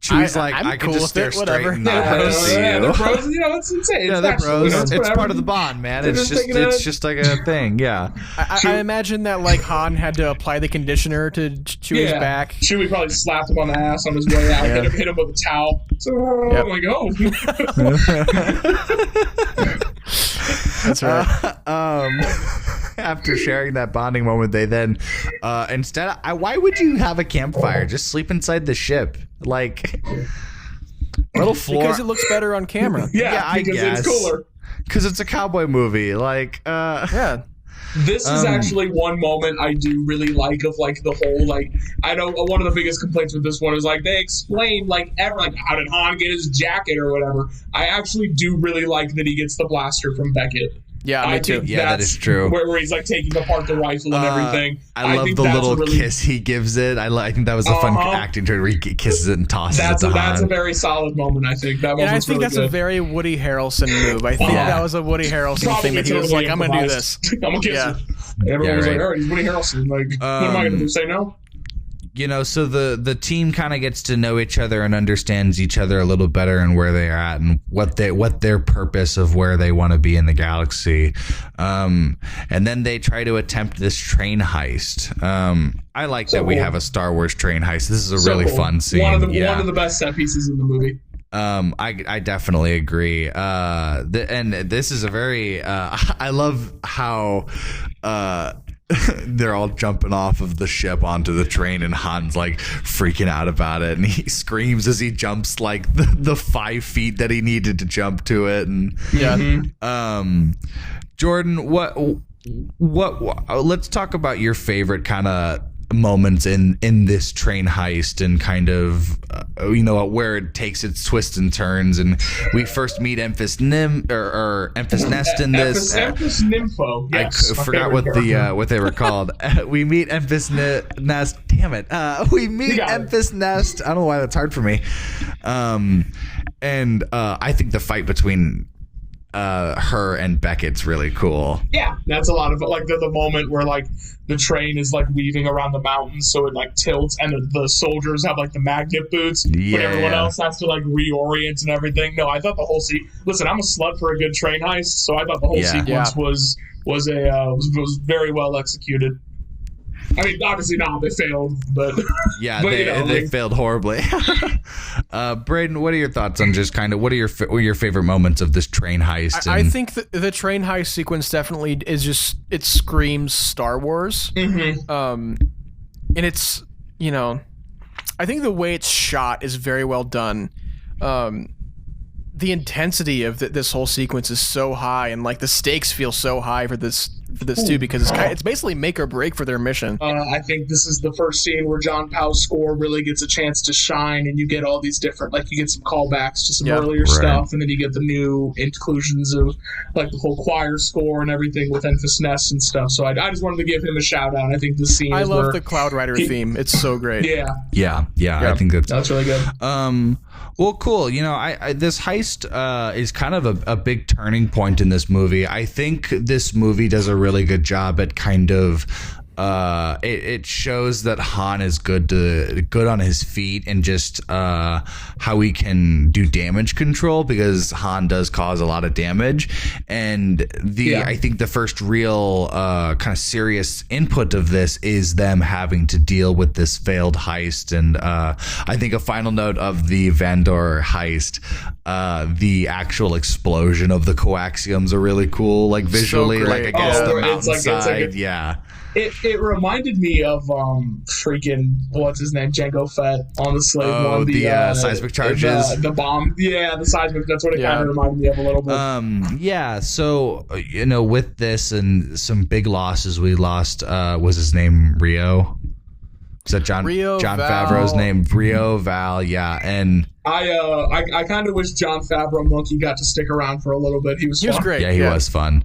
Chewie's I can just stare straight and not have to see you. They're bros, it's insane. Yeah, they're bros. It's part of the bond, man. It's just like a thing, yeah. I imagine that like Han had to apply the conditioner to Chewie's back. Chewie probably slapped him on the ass on his way out, hit him with a towel. So I'm like, oh. That's right. After sharing that bonding moment, they then instead, why would you have a campfire? Just sleep inside the ship, like little floor. Because it looks better on camera. I guess. It's cooler. Because it's a cowboy movie, like yeah. This is actually one moment I do really like of like the whole like I know one of the biggest complaints with this one is like they explain like how did Han get his jacket or whatever. I actually do really like that he gets the blaster from Beckett. Yeah, me too. Yeah, that is true. Where he's like taking apart the rifle and everything. I love the little kiss he gives it. I think that was a fun acting to where he kisses it and tosses it to Han. That's a very solid moment, I think. And I think that's a very Woody Harrelson move. I think that was a Woody Harrelson thing that he was like, I'm going to do this. I'm going to kiss her. And everyone was like, all right, he's Woody Harrelson. Like, what am I going to do? Say no? You know, so the team kind of gets to know each other and understands each other a little better and where they are at and what their purpose of where they want to be in the galaxy. And then they try to attempt this train heist. I like that we have a Star Wars train heist. This is a really fun scene. One of the best set pieces in the movie. I definitely agree. And this is a very I love how they're all jumping off of the ship onto the train and Han's like freaking out about it and he screams as he jumps like the 5 feet that he needed to jump to it. And Jordan, what let's talk about your favorite kind of moments in this train heist and kind of where it takes its twists and turns. And we first meet Emphas Nest in this. Emphas Nympho. Yes, I forgot what they were called. We meet Emphas Nest. Damn it. We meet Emphas Nest. I don't know why that's hard for me. And I think the fight between her and Beckett's really cool. Yeah, that's a lot of it. Like the moment where like the train is like weaving around the mountains, so it like tilts, and the soldiers have like the magnet boots, but everyone else has to like reorient and everything. No, I thought the whole listen, I'm a slut for a good train heist, so I thought the whole sequence was very well executed. I mean, obviously not. They failed, but they failed horribly. Braydon, what are your thoughts on just kind of what are your favorite moments of this train heist? I think the train heist sequence definitely is just it screams Star Wars. Mm-hmm. And it's I think the way it's shot is very well done. The intensity of this whole sequence is so high, and like the stakes feel so high for this too, because it's basically make or break for their mission. I think this is the first scene where John Powell's score really gets a chance to shine, and you get all these different, like you get some callbacks to some earlier stuff, and then you get the new inclusions of like the whole choir score and everything with Emphas Nest and stuff. So I just wanted to give him a shout out. I think this scene. I love the Cloud Rider theme. It's so great. Yeah. I think that's really good. Well, cool. This heist is kind of a big turning point in this movie. I think this movie does a really good job at kind of it shows that Han is good on his feet and just how he can do damage control, because Han does cause a lot of damage. And I think the first real kind of serious input of this is them having to deal with this failed heist. And I think a final note of the Vandor heist, the actual explosion of the coaxiums are really cool, like visually, so like against the mountainside. It reminded me of freaking what's his name, Jango Fett on the Slave one. The seismic charges, the bomb. Yeah, the seismic. That's what it kind of reminded me of a little bit. So with this and some big losses, we lost. Was his name Rio? Is that John Favreau's name? Rio Val. Yeah, and I kind of wish John Favreau Monkey got to stick around for a little bit. He was great. Yeah, he was fun.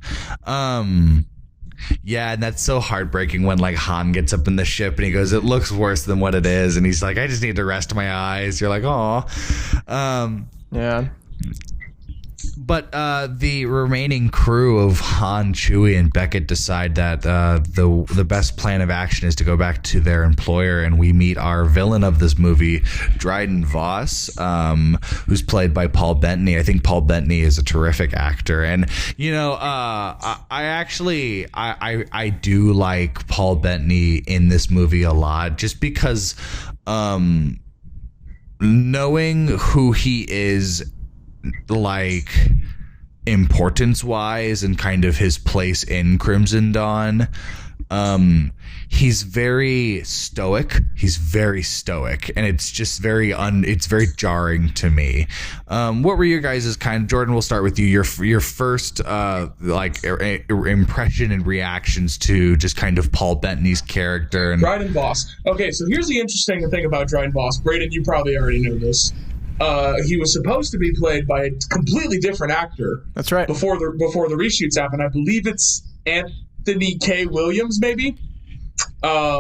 Yeah, and that's so heartbreaking when like Han gets up in the ship and he goes, "It looks worse than what it is," and he's like, "I just need to rest my eyes." You're like, "Aw." Yeah. But the remaining crew of Han, Chewie, and Beckett decide that the best plan of action is to go back to their employer, and we meet our villain of this movie, Dryden Voss, who's played by Paul Bettany. I think Paul Bettany is a terrific actor, and I do like Paul Bettany in this movie a lot, just because knowing who he is, like importance wise and kind of his place in Crimson Dawn, He's very stoic. And it's just it's very jarring to me. What were your guys' Jordan, we'll start with you. Your first impression and reactions to just kind of Paul Bettany's character and Dryden Voss. Okay, so here's the interesting thing about Dryden Voss. Braydon, you probably already know this. He was supposed to be played by a completely different actor. That's right. Before the reshoots happened, I believe it's Anthony K. Williams, maybe.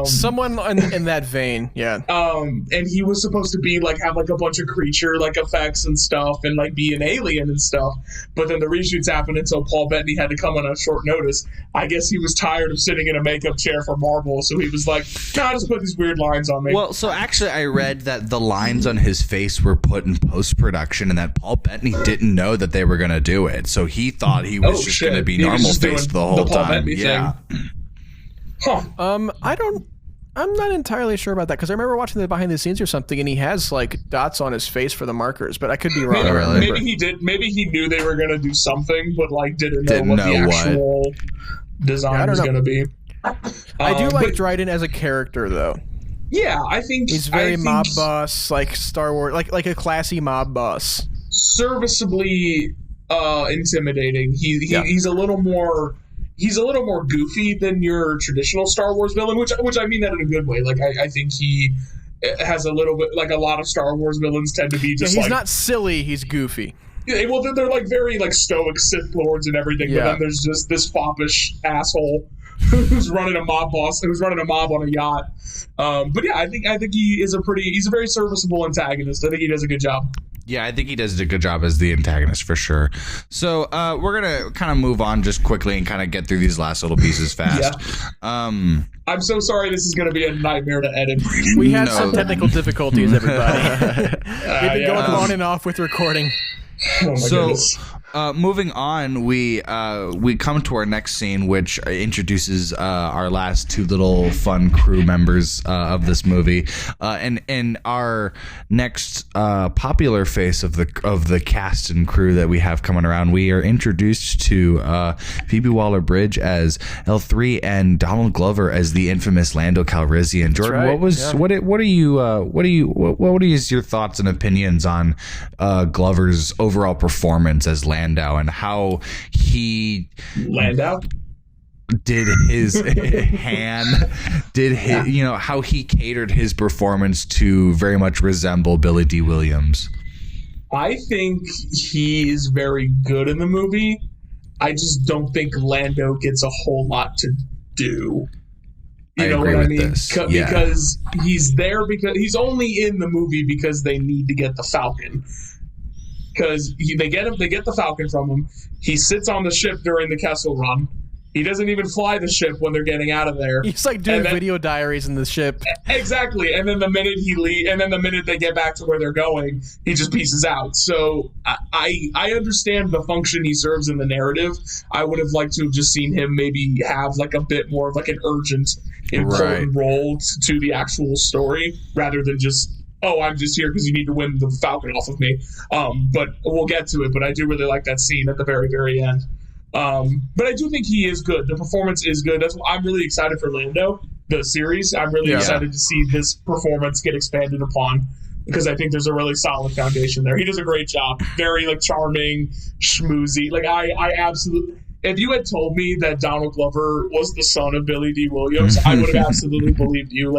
Someone in that vein, yeah. And he was supposed to be have a bunch of creature effects and stuff, and be an alien and stuff. But then the reshoots happened, and so Paul Bettany had to come on a short notice. I guess he was tired of sitting in a makeup chair for Marvel, so he was like, "Nah, just put these weird lines on me." Well, so actually, I read that the lines on his face were put in post-production, and that Paul Bettany didn't know that they were going to do it, so he thought he was just going to be normal faced the whole time. Yeah. Huh. I'm not entirely sure about that because I remember watching the behind the scenes or something, and he has dots on his face for the markers, but I could be wrong. Maybe he did. Maybe he knew they were going to do something, but didn't know what the actual design was going to be. I do like Dryden as a character, though. Yeah, I think he's very mob boss, like Star Wars, like a classy mob boss. Serviceably intimidating. He's a little more. He's a little more goofy than your traditional Star Wars villain, which I mean that in a good way. I think he has a little bit a lot of Star Wars villains tend to be just he's not silly, he's goofy. Yeah, well, they're very stoic Sith lords and everything, but then there's just this foppish asshole who's running a mob on a yacht. But yeah, I think he's a very serviceable antagonist. I think he does a good job. Yeah, I think he does a good job as the antagonist for sure. So we're going to kind of move on just quickly and kind of get through these last little pieces fast. Yeah. I'm so sorry this is going to be a nightmare to edit. We had some technical difficulties, everybody. We've been going on and off with recording. Oh my goodness. Moving on, we come to our next scene, which introduces our last two little fun crew members of this movie, and our next popular face of the cast and crew that we have coming around. We are introduced to Phoebe Waller-Bridge as L3 and Donald Glover as the infamous Lando Calrissian. Jordan, right. what is your thoughts and opinions on Glover's overall performance as Lando and how he did his how he catered his performance to very much resemble Billy D. Williams? I think he is very good in the movie. I just don't think Lando gets a whole lot to do. You know what I mean? Because he's there because he's only in the movie because they need to get the Falcon. Because they get the Falcon from him. He sits on the ship during the Kessel Run. He doesn't even fly the ship when they're getting out of there. He's doing video diaries in the ship. Exactly. And then the minute they get back to where they're going, he just pieces out. So I understand the function he serves in the narrative. I would have liked to have just seen him maybe have a bit more of an urgent, important role to the actual story rather than just, oh, I'm just here because you need to win the Falcon off of me. But we'll get to it. But I do really like that scene at the very, very end. But I do think he is good. The performance is good. I'm really excited for Lando, the series. I'm really excited to see this performance get expanded upon because I think there's a really solid foundation there. He does a great job. Very charming, schmoozy. I absolutely. If you had told me that Donald Glover was the son of Billy D. Williams, I would have absolutely believed you.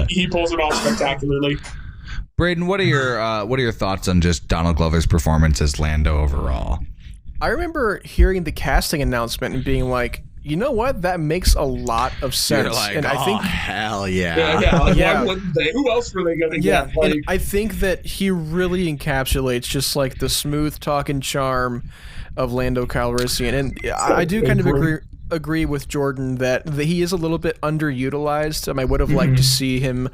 He pulls it off spectacularly. Braydon, what are your thoughts on just Donald Glover's performance as Lando overall? I remember hearing the casting announcement and being like, you know what? That makes a lot of sense. And I think, hell yeah. Why wouldn't they? Who else were they going to get? And I think that he really encapsulates just the smooth talking charm of Lando Calrissian. And I do kind of agree with Jordan that he is a little bit underutilized. I would have liked to see him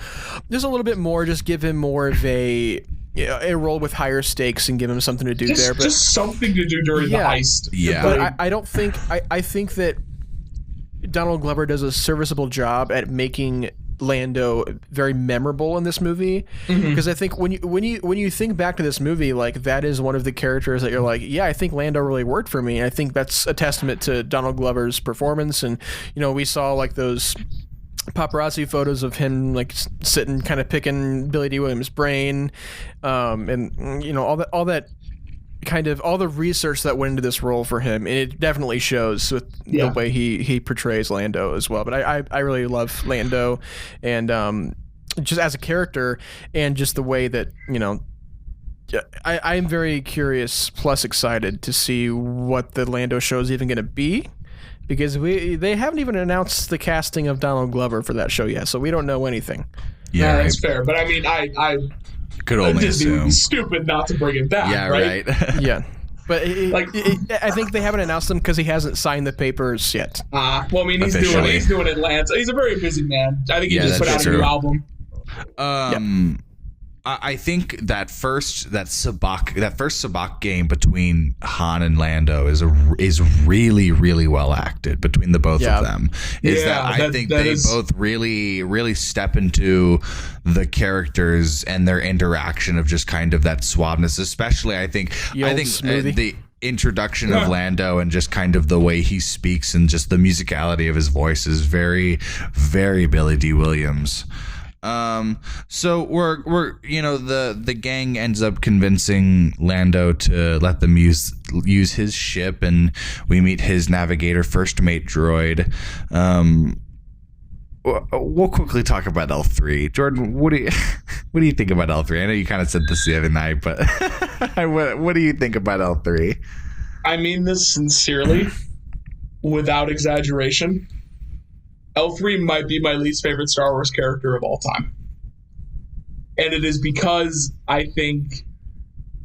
just a little bit more, just give him more of a role with higher stakes and give him something to do there. But just something to do during the heist. Yeah. But I don't think I think that Donald Glover does a serviceable job at making Lando very memorable in this movie, because I think when you think back to this movie, like that is one of the characters that you're like, yeah, I think Lando really worked for me. And I think that's a testament to Donald Glover's performance. And we saw like those paparazzi photos of him like sitting kind of picking Billy D. Williams' brain, and all that kind of all the research that went into this role for him, and it definitely shows with the way he portrays Lando as well. But I really love Lando, and just as a character, and just the way that I am very curious plus excited to see what the Lando show is even going to be, because they haven't even announced the casting of Donald Glover for that show yet, so we don't know anything. Yeah, that's fair. But I mean, I could only assume. Stupid not to bring it back. Yeah, right. Yeah, but I think they haven't announced him because he hasn't signed the papers yet. Well, I mean, he's doing Atlanta. He's a very busy man. I think he just put out a new album. I think that first sabacc game between Han and Lando is really, really well acted between the both of them. I think they both really, really step into the characters and their interaction of just kind of that suaveness. Especially, I think the introduction of Lando and just kind of the way he speaks and just the musicality of his voice is very, very Billy D. Williams. So we're the gang ends up convincing Lando to let them use his ship, and we meet his navigator first mate droid. We'll quickly talk about L3. Jordan, what do you think about L3? I know you kind of said this the other night, but what do you think about L3? I mean this sincerely, without exaggeration. L3 might be my least favorite Star Wars character of all time. And it is because I think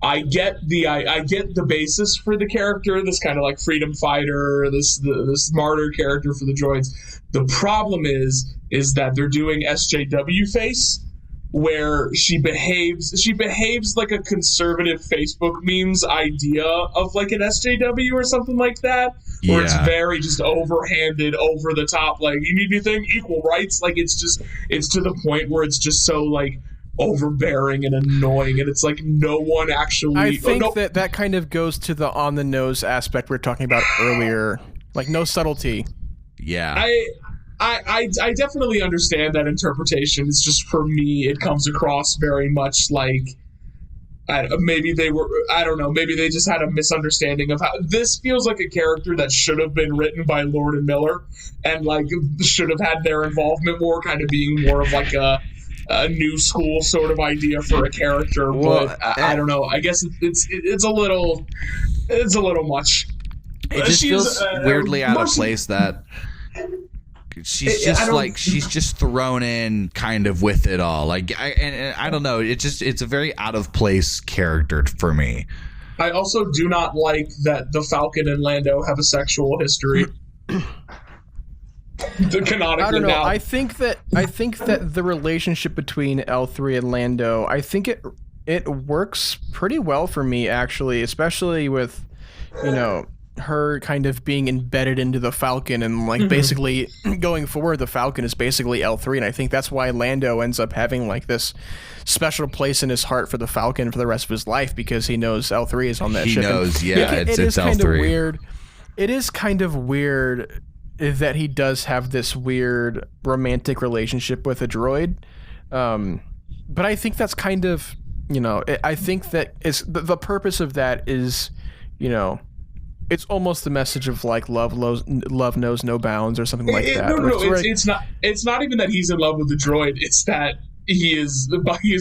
I get the basis for the character, this kind of like freedom fighter, this martyr character for the droids. The problem is that they're doing SJW face, where she behaves like a conservative Facebook memes idea of like an SJW or something like that, where it's very just overhanded, over the top, like you need anything, equal rights, like it's to the point where it's just so like overbearing and annoying, and it's like no one actually. I think that kind of goes to the on the nose aspect we were talking about earlier, like no subtlety. Yeah. I definitely understand that interpretation. It's just, for me, it comes across very much like maybe they just had a misunderstanding of how this feels like a character that should have been written by Lord and Miller, and like should have had their involvement more, kind of being more of like a new school sort of idea for a character. Well, but I don't know. I guess it's a little much. It just feels weirdly out of place that. She's just thrown in kind of with it all. Like I don't know. It's a very out of place character for me. I also do not like that the Falcon and Lando have a sexual history. Canonically, I don't know. now. I think that the relationship between L3 and Lando, I think it works pretty well for me, actually, especially with her kind of being embedded into the Falcon, and like basically going forward, the Falcon is basically L3, and I think that's why Lando ends up having like this special place in his heart for the Falcon for the rest of his life, because he knows L3 is on that ship. He knows, it's L3. Kind of weird. It is kind of weird that he does have this weird romantic relationship with a droid, but I think that's kind of I think that is the purpose of that is it's almost the message of like love knows no bounds or something like that. It's not even that he's in love with the droid. It's that he is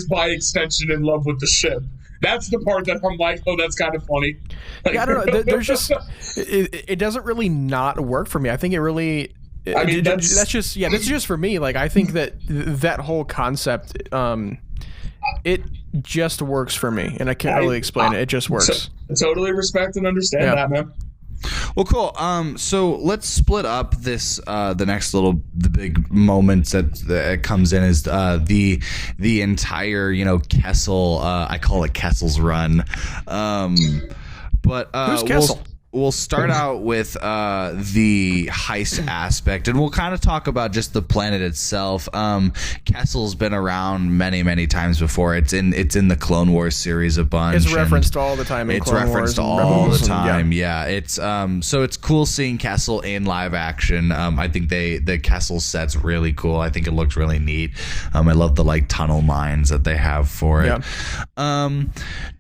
by extension in love with the ship. That's the part that I'm like, oh, that's kind of funny. Like, I don't know. There's just it doesn't really not work for me. I think it really. I mean, that's just for me. Like, I think that whole concept, it just works for me, and I can't really explain it. It just works. I totally respect and understand that, man. Well, cool. So let's split up this. The big moment that comes in is the entire Kessel. I call it Kessel's run. But who's Kessel? we'll start out with the heist aspect, and we'll kind of talk about just the planet itself. Kessel's been around many times before. It's in the Clone Wars series a bunch. It's referenced all the time. It's referenced all the time. Yeah. It's so it's cool seeing Kessel in live action. I think the Kessel set's really cool. I think it looks really neat. I love the like tunnel mines that they have for it. Yeah.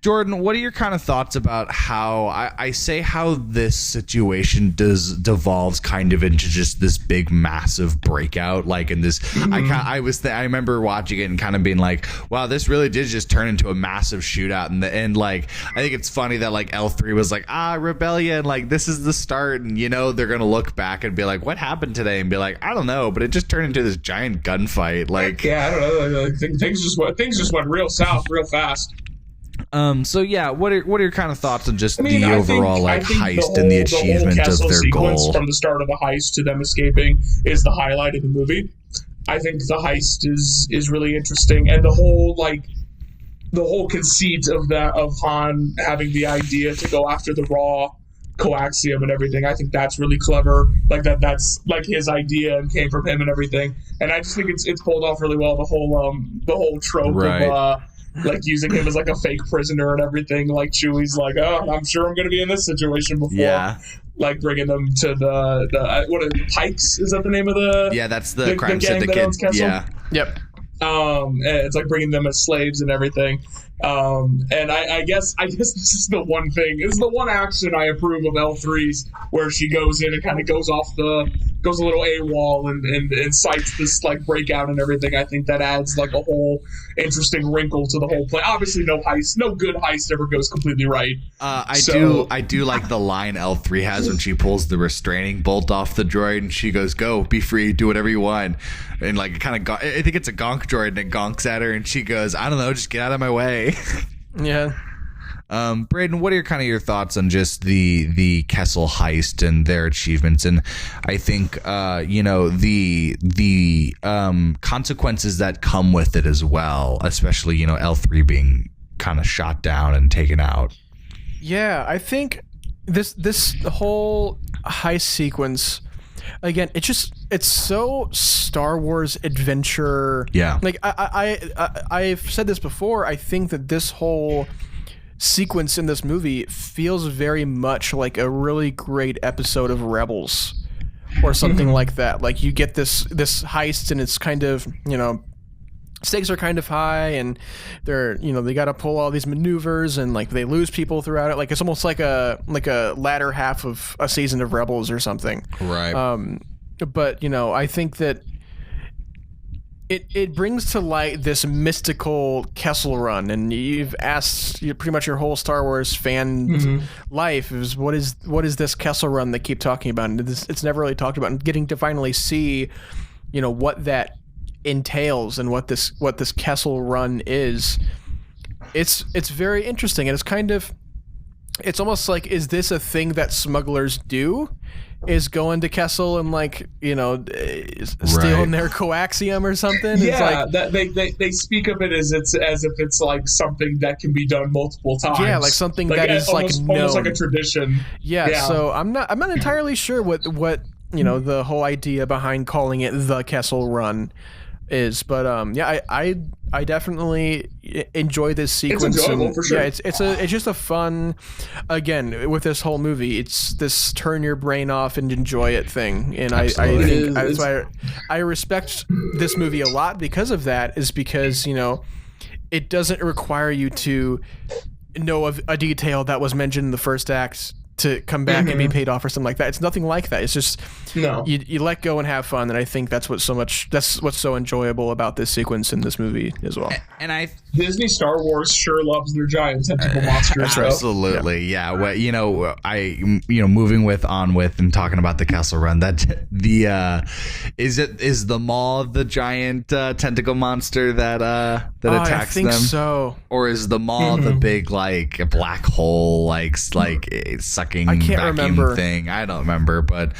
Jordan, what are your kind of thoughts about how I say how this situation devolves kind of into just this big massive breakout, like in this I remember watching it and kind of being like, wow, this really did just turn into a massive shootout in the end. Like, I think it's funny that like L3 was like, rebellion, like this is the start, and they're gonna look back and be like, what happened today, and be like, I don't know, but it just turned into this giant gunfight. Like, yeah, I don't know, things just went real south real fast. So yeah, what are your kind of thoughts on just the overall heist and the achievement of their goal? From the start of the heist to them escaping is the highlight of the movie. I think the heist is really interesting, and the whole conceit of Han having the idea to go after the raw coaxium and everything. I think that's really clever. Like that's like his idea and came from him and everything. And I just think it's pulled off really well. The whole trope of like using him as like a fake prisoner and everything. Like Chewie's like, oh, I'm sure I'm going to be in this situation before. Yeah. Like bringing them to the what are the Pikes? Is that the name of the? Yeah, that's the crime syndicate. Yeah. Yep. And it's like bringing them as slaves and everything. And I guess this is the one thing. This is the one action I approve of L3's, where she goes in and kind of goes a little AWOL and incites this like breakout and everything. I think that adds like a whole interesting wrinkle to the whole play. Obviously, no good heist ever goes completely right. I do like the line L3 has when she pulls the restraining bolt off the droid and she goes, "Go, be free, do whatever you want." And like kind of, I think it's a gonk droid, and it gonks at her, and she goes, "I don't know, just get out of my way." Yeah. Braydon, what are your thoughts on just the Kessel heist and their achievements? And I think the consequences that come with it as well, especially L3 being kind of shot down and taken out. Yeah, I think this whole heist sequence, again, it's so Star Wars adventure. Yeah. Like I've said this before. I think that this whole sequence in this movie feels very much like a really great episode of Rebels or something like that. Like you get this heist, and it's kind of, stakes are kind of high, and they're, they got to pull all these maneuvers, and like they lose people throughout it. Like it's almost like a latter half of a season of Rebels or something. Right. But I think that it brings to light this mystical Kessel Run, and you've asked pretty much your whole Star Wars fan life is what is this Kessel Run they keep talking about, and it's never really talked about, and getting to finally see what that entails and what this Kessel Run is. It's very interesting, and it's almost like, is this a thing that smugglers do? Is going to Kessel and stealing their coaxium or something? Yeah, it's like, they speak of it as if it's like something that can be done multiple times. Yeah, like something that is almost like a tradition. Yeah, so I'm not entirely sure what the whole idea behind calling it the Kessel Run is, but I definitely enjoy this sequence. It's enjoyable for sure. Yeah, it's just a fun, again, with this whole movie, it's this turn your brain off and enjoy it thing, and I think that's why I respect this movie a lot because of that. Is because it doesn't require you to know of a detail that was mentioned in the first act to come back and be paid off or something like that. It's nothing like that. It's just you let go and have fun, and I think that's what's so enjoyable about this sequence in this movie as well. And Disney Star Wars sure loves their giant tentacle monsters. Absolutely, yeah. Well, moving on with and talking about the Kessel Run, that is the Maul the giant tentacle monster that that attacks them? I think so. Or is the maw the big like black hole like sucking vacuum thing? I don't remember, but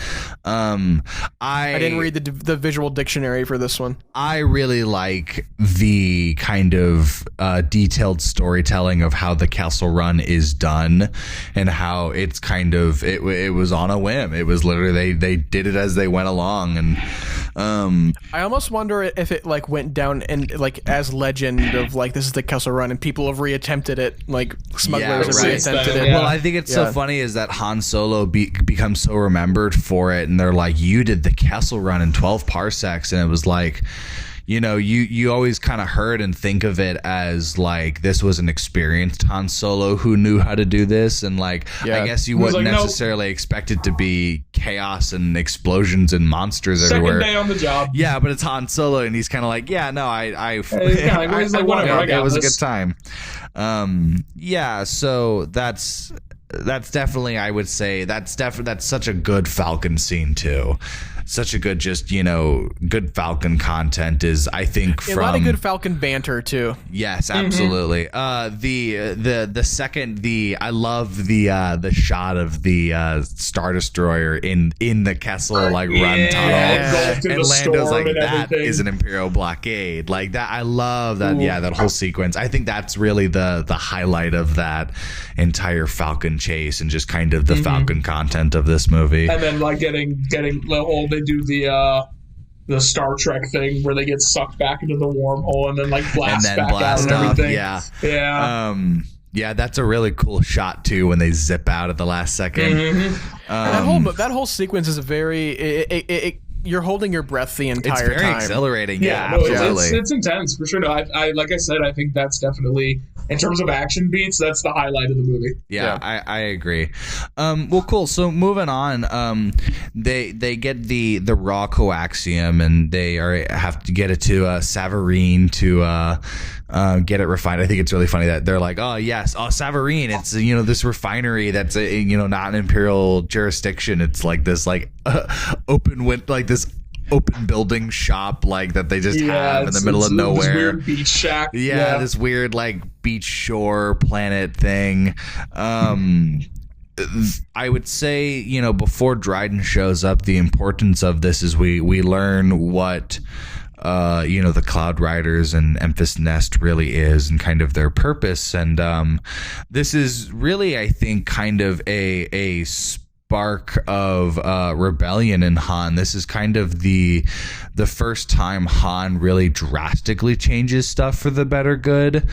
I didn't read the visual dictionary for this one. I really like the kind of detailed storytelling of how the Castle Run is done, and how it's kind of it was on a whim. It was literally they did it as they went along, and I almost wonder if it like went down and like as legend of like this is the Kessel Run and people have reattempted it, like smugglers have reattempted it. Well, I think it's so funny is that Han Solo becomes so remembered for it, and they're like, you did the Kessel Run in 12 parsecs, and it was like, you know, you always kind of heard and think of it as like this was an experienced Han Solo who knew how to do this, and like I guess you wouldn't necessarily expect it to be chaos and explosions and monsters everywhere. Second day on the job. Yeah, but it's Han Solo, and he's kind of like, yeah, no, it was a good time. So that's definitely, I would say that's such a good Falcon scene too. Such a good, just, you know, good Falcon content is, I think, a lot of good Falcon banter too. Yes, absolutely. I love the shot of the Star Destroyer in the Kessel run tunnel, and Lando's like, that is an Imperial blockade, like that. I love that. Ooh. Yeah, that whole sequence. I think that's really the highlight of that entire Falcon chase, and just kind of the Falcon content of this movie. And then like getting the whole, they do the Star Trek thing where they get sucked back into the wormhole and then like blast back out and everything. Yeah, that's a really cool shot too when they zip out at the last second. That whole sequence is very you're holding your breath the entire time. It's very exhilarating. Yeah, absolutely. It's intense for sure. No, I like I said, I think that's definitely, in terms of action beats, that's the highlight of the movie. Yeah. I agree. Well, cool. So moving on, they get the raw coaxium, and they have to get it to Savareen to get it refined. I think it's really funny that they're like, Savareen, it's this refinery that's not an Imperial jurisdiction. It's like this this open building shop like that they just have in the middle of nowhere. This weird beach shack. Yeah, this weird like beach shore planet thing. I would say, before Dryden shows up, the importance of this is we learn what the Cloud Riders and Emphas Nest really is, and kind of their purpose. And this is really, I think, kind of a spark of rebellion in Han. This is kind of the first time Han really drastically changes stuff for the better good.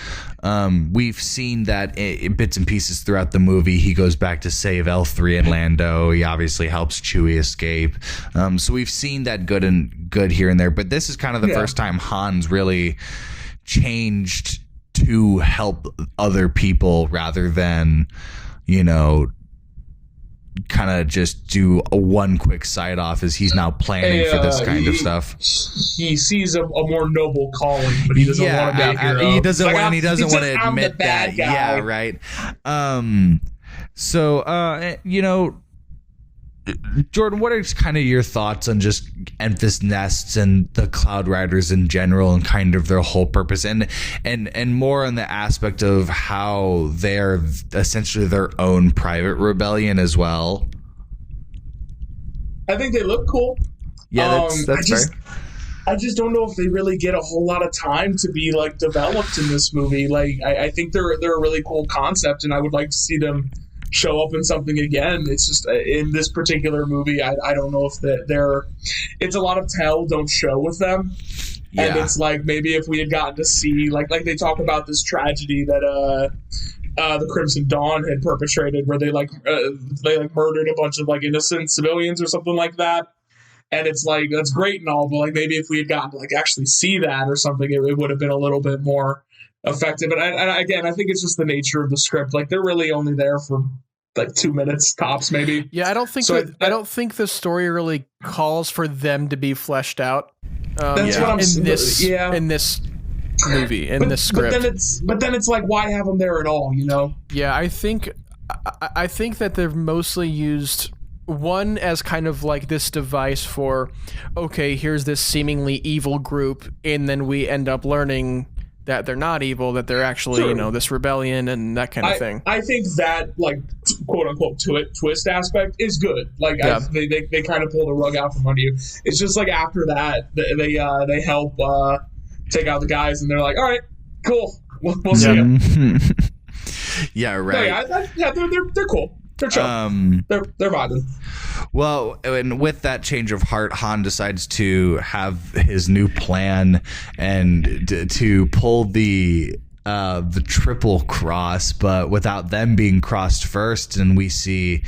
We've seen that in bits and pieces throughout the movie. He goes back to save L3 and Lando. He obviously helps Chewie escape. So we've seen that good here and there. But this is kind of the first time Han's really changed to help other people rather than, kind of just do one quick side off, as he's now planning for this kind of stuff. He sees a more noble calling, but he doesn't want to be a hero. He doesn't want to admit that. Guy. Yeah, right. Jordan, what are kind of your thoughts on just Emphas Nests and the Cloud Riders in general, and kind of their whole purpose, and more on the aspect of how they're essentially their own private rebellion as well? I think they look cool. Yeah, that's fair. I just don't know if they really get a whole lot of time to be like developed in this movie. Like, I think they're a really cool concept, and I would like to see them show up in something again. It's just in this particular movie, I don't know if it's a lot of tell, don't show with them. Yeah. And it's like, maybe if we had gotten to see like they talk about this tragedy that the Crimson Dawn had perpetrated, where they murdered a bunch of like innocent civilians or something like that. And it's like, that's great and all, but like maybe if we had gotten to like actually see that or something, it would have been a little bit more effective. And again, I think it's just the nature of the script. Like, they're really only there for like 2 minutes tops, maybe. Yeah, I don't think I don't think the story really calls for them to be fleshed out. That's what I'm in this movie, in this script. But then it's like, why have them there at all? Yeah, I think that they're mostly used, one, as kind of like this device for, okay, here's this seemingly evil group, and then we end up learning that they're not evil, that they're actually this rebellion and that kind of thing. I think that like quote unquote twist aspect is good. Like they kind of pull the rug out from under you. It's just like after that they help take out the guys and they're like, all right, cool, we'll see you. Yeah, right. No, they're cool. They're chill. They're vibing. Well, and with that change of heart, Han decides to have his new plan and to pull the triple cross, but without them being crossed first. And we see,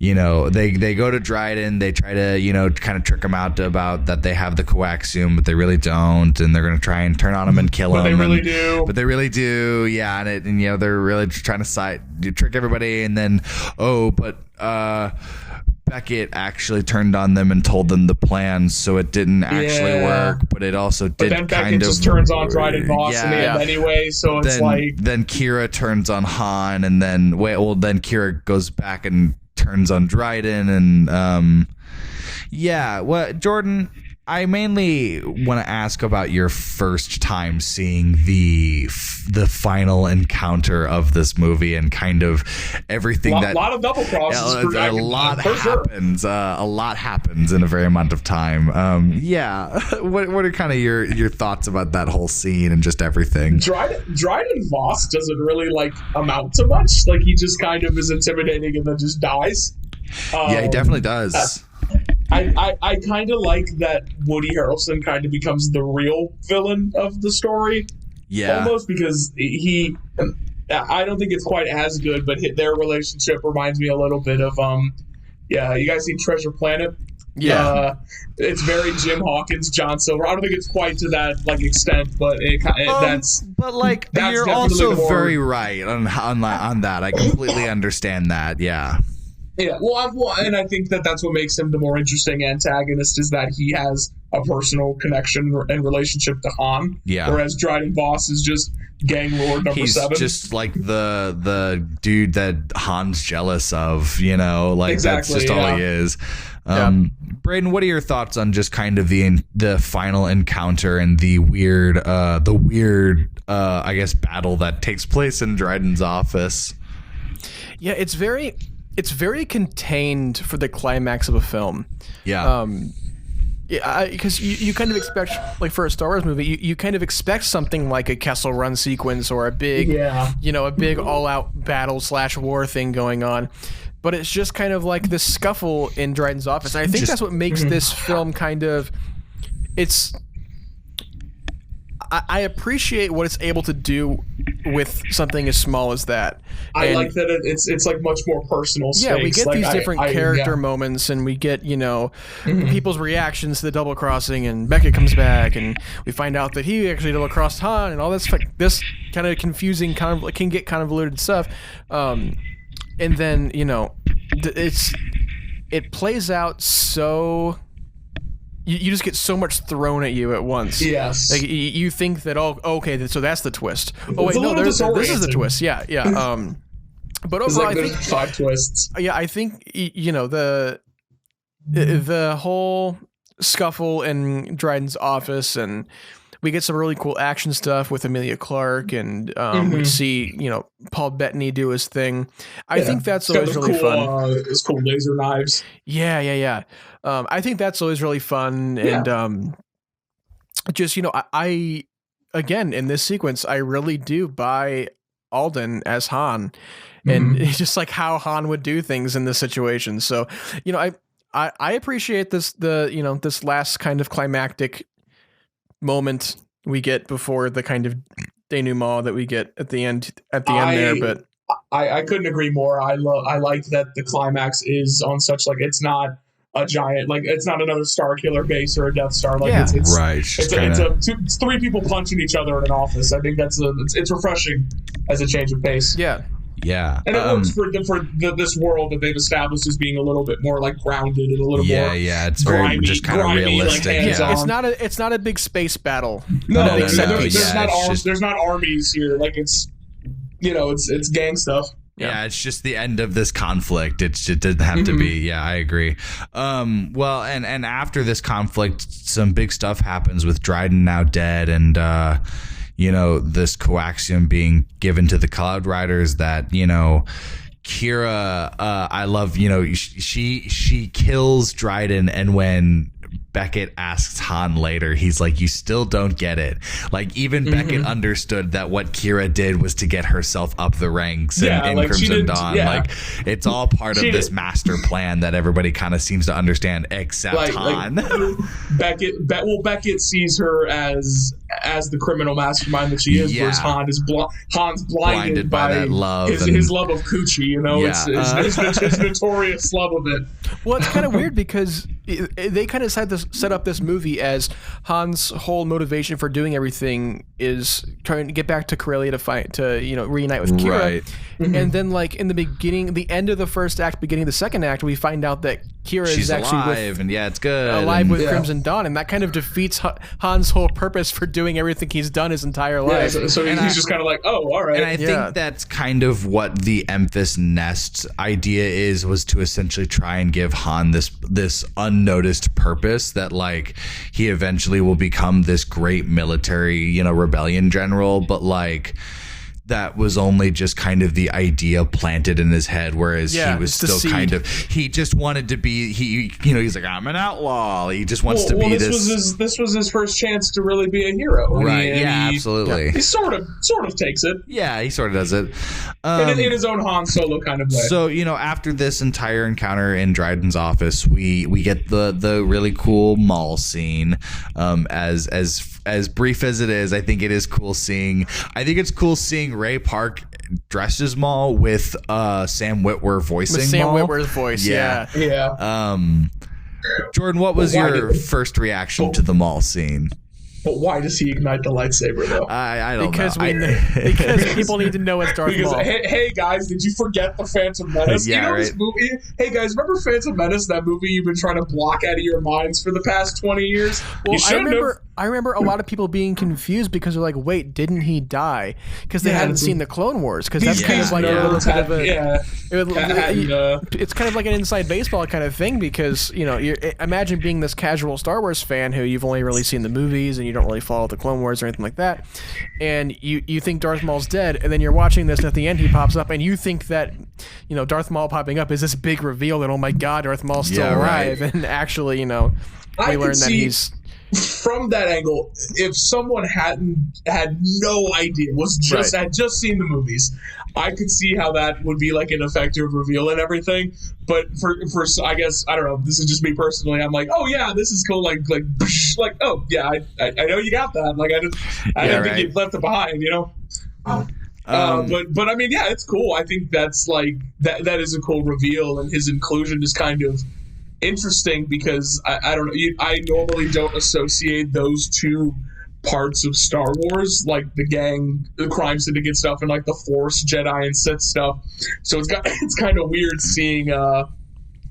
they go to Dryden. They try to, kind of trick him out about that they have the coaxium, but they really don't. And they're going to try and turn on him and kill him. But they really do. Yeah. And they're really trying to trick everybody. And then, Beckett actually turned on them and told them the plan, so it didn't actually work, but it also did then kind Beckett of... just turns on Dryden Voss in the end anyway, so it's Then Kira turns on Han, and then Kira goes back and turns on Dryden, and... Jordan... I mainly want to ask about your first time seeing the final encounter of this movie and kind of everything a lot of double crosses. A lot happens. A lot happens in a very amount of time. What are kind of your thoughts about that whole scene and just everything? Dryden Voss doesn't really amount to much. Like he just kind of is intimidating and then just dies. He definitely does. I kind of like that Woody Harrelson kind of becomes the real villain of the story. Yeah. Almost because I don't think it's quite as good, but their relationship reminds me a little bit of, you guys see Treasure Planet? Yeah. It's very Jim Hawkins, John Silver. I don't think it's quite to that extent, but that's... But you're also very right on that. I completely understand that, yeah. Yeah, and I think that's what makes him the more interesting antagonist is that he has a personal connection and relationship to Han. Yeah. Whereas Dryden Voss is just gang lord number 7. He's just like the dude that Han's jealous of, exactly, that's just all he is. Braydon, what are your thoughts on just kind of the final encounter and the weird I guess battle that takes place in Dryden's office? Yeah, it's very contained for the climax of a film. Yeah. Because you kind of expect, for a Star Wars movie, you kind of expect something like a Kessel Run sequence or a big, a big all-out battle / war thing going on. But it's just kind of like this scuffle in Dryden's office. And I think that's what makes this film kind of... I appreciate what it's able to do with something as small as that. I like that it's like much more personal stakes. Yeah, we get these different character moments, and we get people's reactions to the double crossing, and Beckett comes back, and we find out that he actually double crossed Han, and all this kind of confusing, can get convoluted stuff. And then it plays out so. You just get so much thrown at you at once. Yes. Like you think that, okay, so that's the twist. Oh wait, no, this is the twist. Yeah. But overall, I think 5 twists. Yeah, I think the whole scuffle in Dryden's office, and we get some really cool action stuff with Emilia Clarke, and we see Paul Bettany do his thing. I think that's always really fun. It's cool laser knives. Yeah. I think that's always really fun, and just I again in this sequence I really do buy Alden as Han, and it's just like how Han would do things in this situation. So I appreciate this last kind of climactic moment we get before the kind of denouement that we get at the end there. But I couldn't agree more. I like that the climax is on such it's not a giant, it's not another Star Killer base or a Death Star. It's right. It's 3 people punching each other in an office. I think it's refreshing as a change of pace. Yeah. Yeah, and it works for this world that they've established as being a little bit more grounded and a little more. Yeah, it's very grimy, just kind of realistic. It's not a big space battle. No. There's not armies here. It's gang stuff. Yeah, it's just the end of this conflict. It didn't have to be. Yeah, I agree. Well, and after this conflict, some big stuff happens with Dryden now dead, and this coaxium being given to the Cloud Riders that, Kira, I love, she kills Dryden, and when Beckett asks Han later, he's like, you still don't get it. Like, even Beckett understood that what Kira did was to get herself up the ranks in Crimson Dawn. Yeah. Like, it's all part of this master plan that everybody kind of seems to understand, except Han. Beckett sees her as the criminal mastermind that she is, whereas Han's blinded by that love, his love of Coochie. His notorious love of it. Well, it's kind of weird because they kind of set up this movie as Han's whole motivation for doing everything is trying to get back to Corellia to reunite with Kira. Right. And then, like, in the end of the first act, beginning of the second act, we find out that Kira She's is actually alive, and it's good. Alive with Crimson Dawn, and that kind of defeats Han's whole purpose for doing everything he's done his entire life. So he's just kind of like, oh, all right. And I think that's kind of what the Emphas Nest idea was to essentially try and give Han this unnoticed purpose that, like, he eventually will become this great military, rebellion general, but, like, that was only just kind of the idea planted in his head, whereas he was still he just wanted to be, he's like, I'm an outlaw. He just wants to be this. This was his first chance to really be a hero. Right. Absolutely. He sort of takes it. Yeah, he sort of does it. In his own Han Solo kind of way. So, after this entire encounter in Dryden's office, we get the really cool mall scene. As brief as it is, I think it's cool seeing Ray Park dressed as Maul with Sam Witwer voicing Sam Maul. Witwer's voice, yeah. Jordan, what was your first reaction to the Maul scene? But why does he ignite the lightsaber, though? I don't know. Because people need to know it's Darth Maul. Hey, guys, did you forget the Phantom Menace? This movie? Hey, guys, remember Phantom Menace, that movie you've been trying to block out of your minds for the past 20 years? Well, I remember a lot of people being confused because they're like, wait, didn't he die? Because they hadn't seen the Clone Wars. Because that's kind of like a little bit of a... It's kind of like an inside baseball kind of thing because, imagine being this casual Star Wars fan who you've only really seen the movies and you don't really follow the Clone Wars or anything like that, and you think Darth Maul's dead, and then you're watching this and at the end he pops up and you think that Darth Maul popping up is this big reveal that, oh my god, Darth Maul's still alive, and actually we learn that he's... From that angle, if someone had no idea, had just seen the movies, I could see how that would be like an effective reveal and everything. But for I guess, I don't know, this is just me personally, I'm like, oh yeah, this is cool, like oh yeah, I know you got that, like I didn't think you left it behind, but I mean, yeah, it's cool. I think that's like that is a cool reveal, and his inclusion is kind of interesting because I don't know, I normally don't associate those two parts of Star Wars, like the gang, the crime syndicate stuff, and like the Force, Jedi, and Sith stuff. So it's kind of weird seeing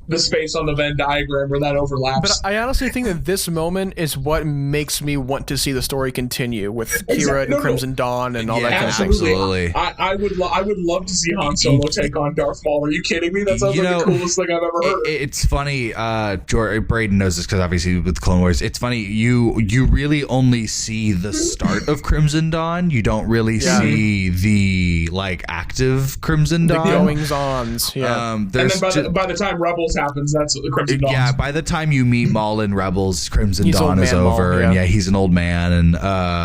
the space on the Venn diagram where that overlaps. But I honestly think that this moment is what makes me want to see the story continue with Kira and Crimson Dawn and all that kind of thing. Absolutely. I would love to see Han Solo take on Darth Maul. Are you kidding me? That sounds like the coolest thing I've ever heard. It's funny. Braydon knows this because obviously with Clone Wars, it's funny. You really only see the start of Crimson Dawn. You don't really see the active Crimson Dawn. The goings-ons. Yeah. And then by the time Rebels happens, that's the Crimson Dawn. Yeah, by the time you meet Maul in Rebels, Crimson Dawn is over, Maul, and he's an old man. And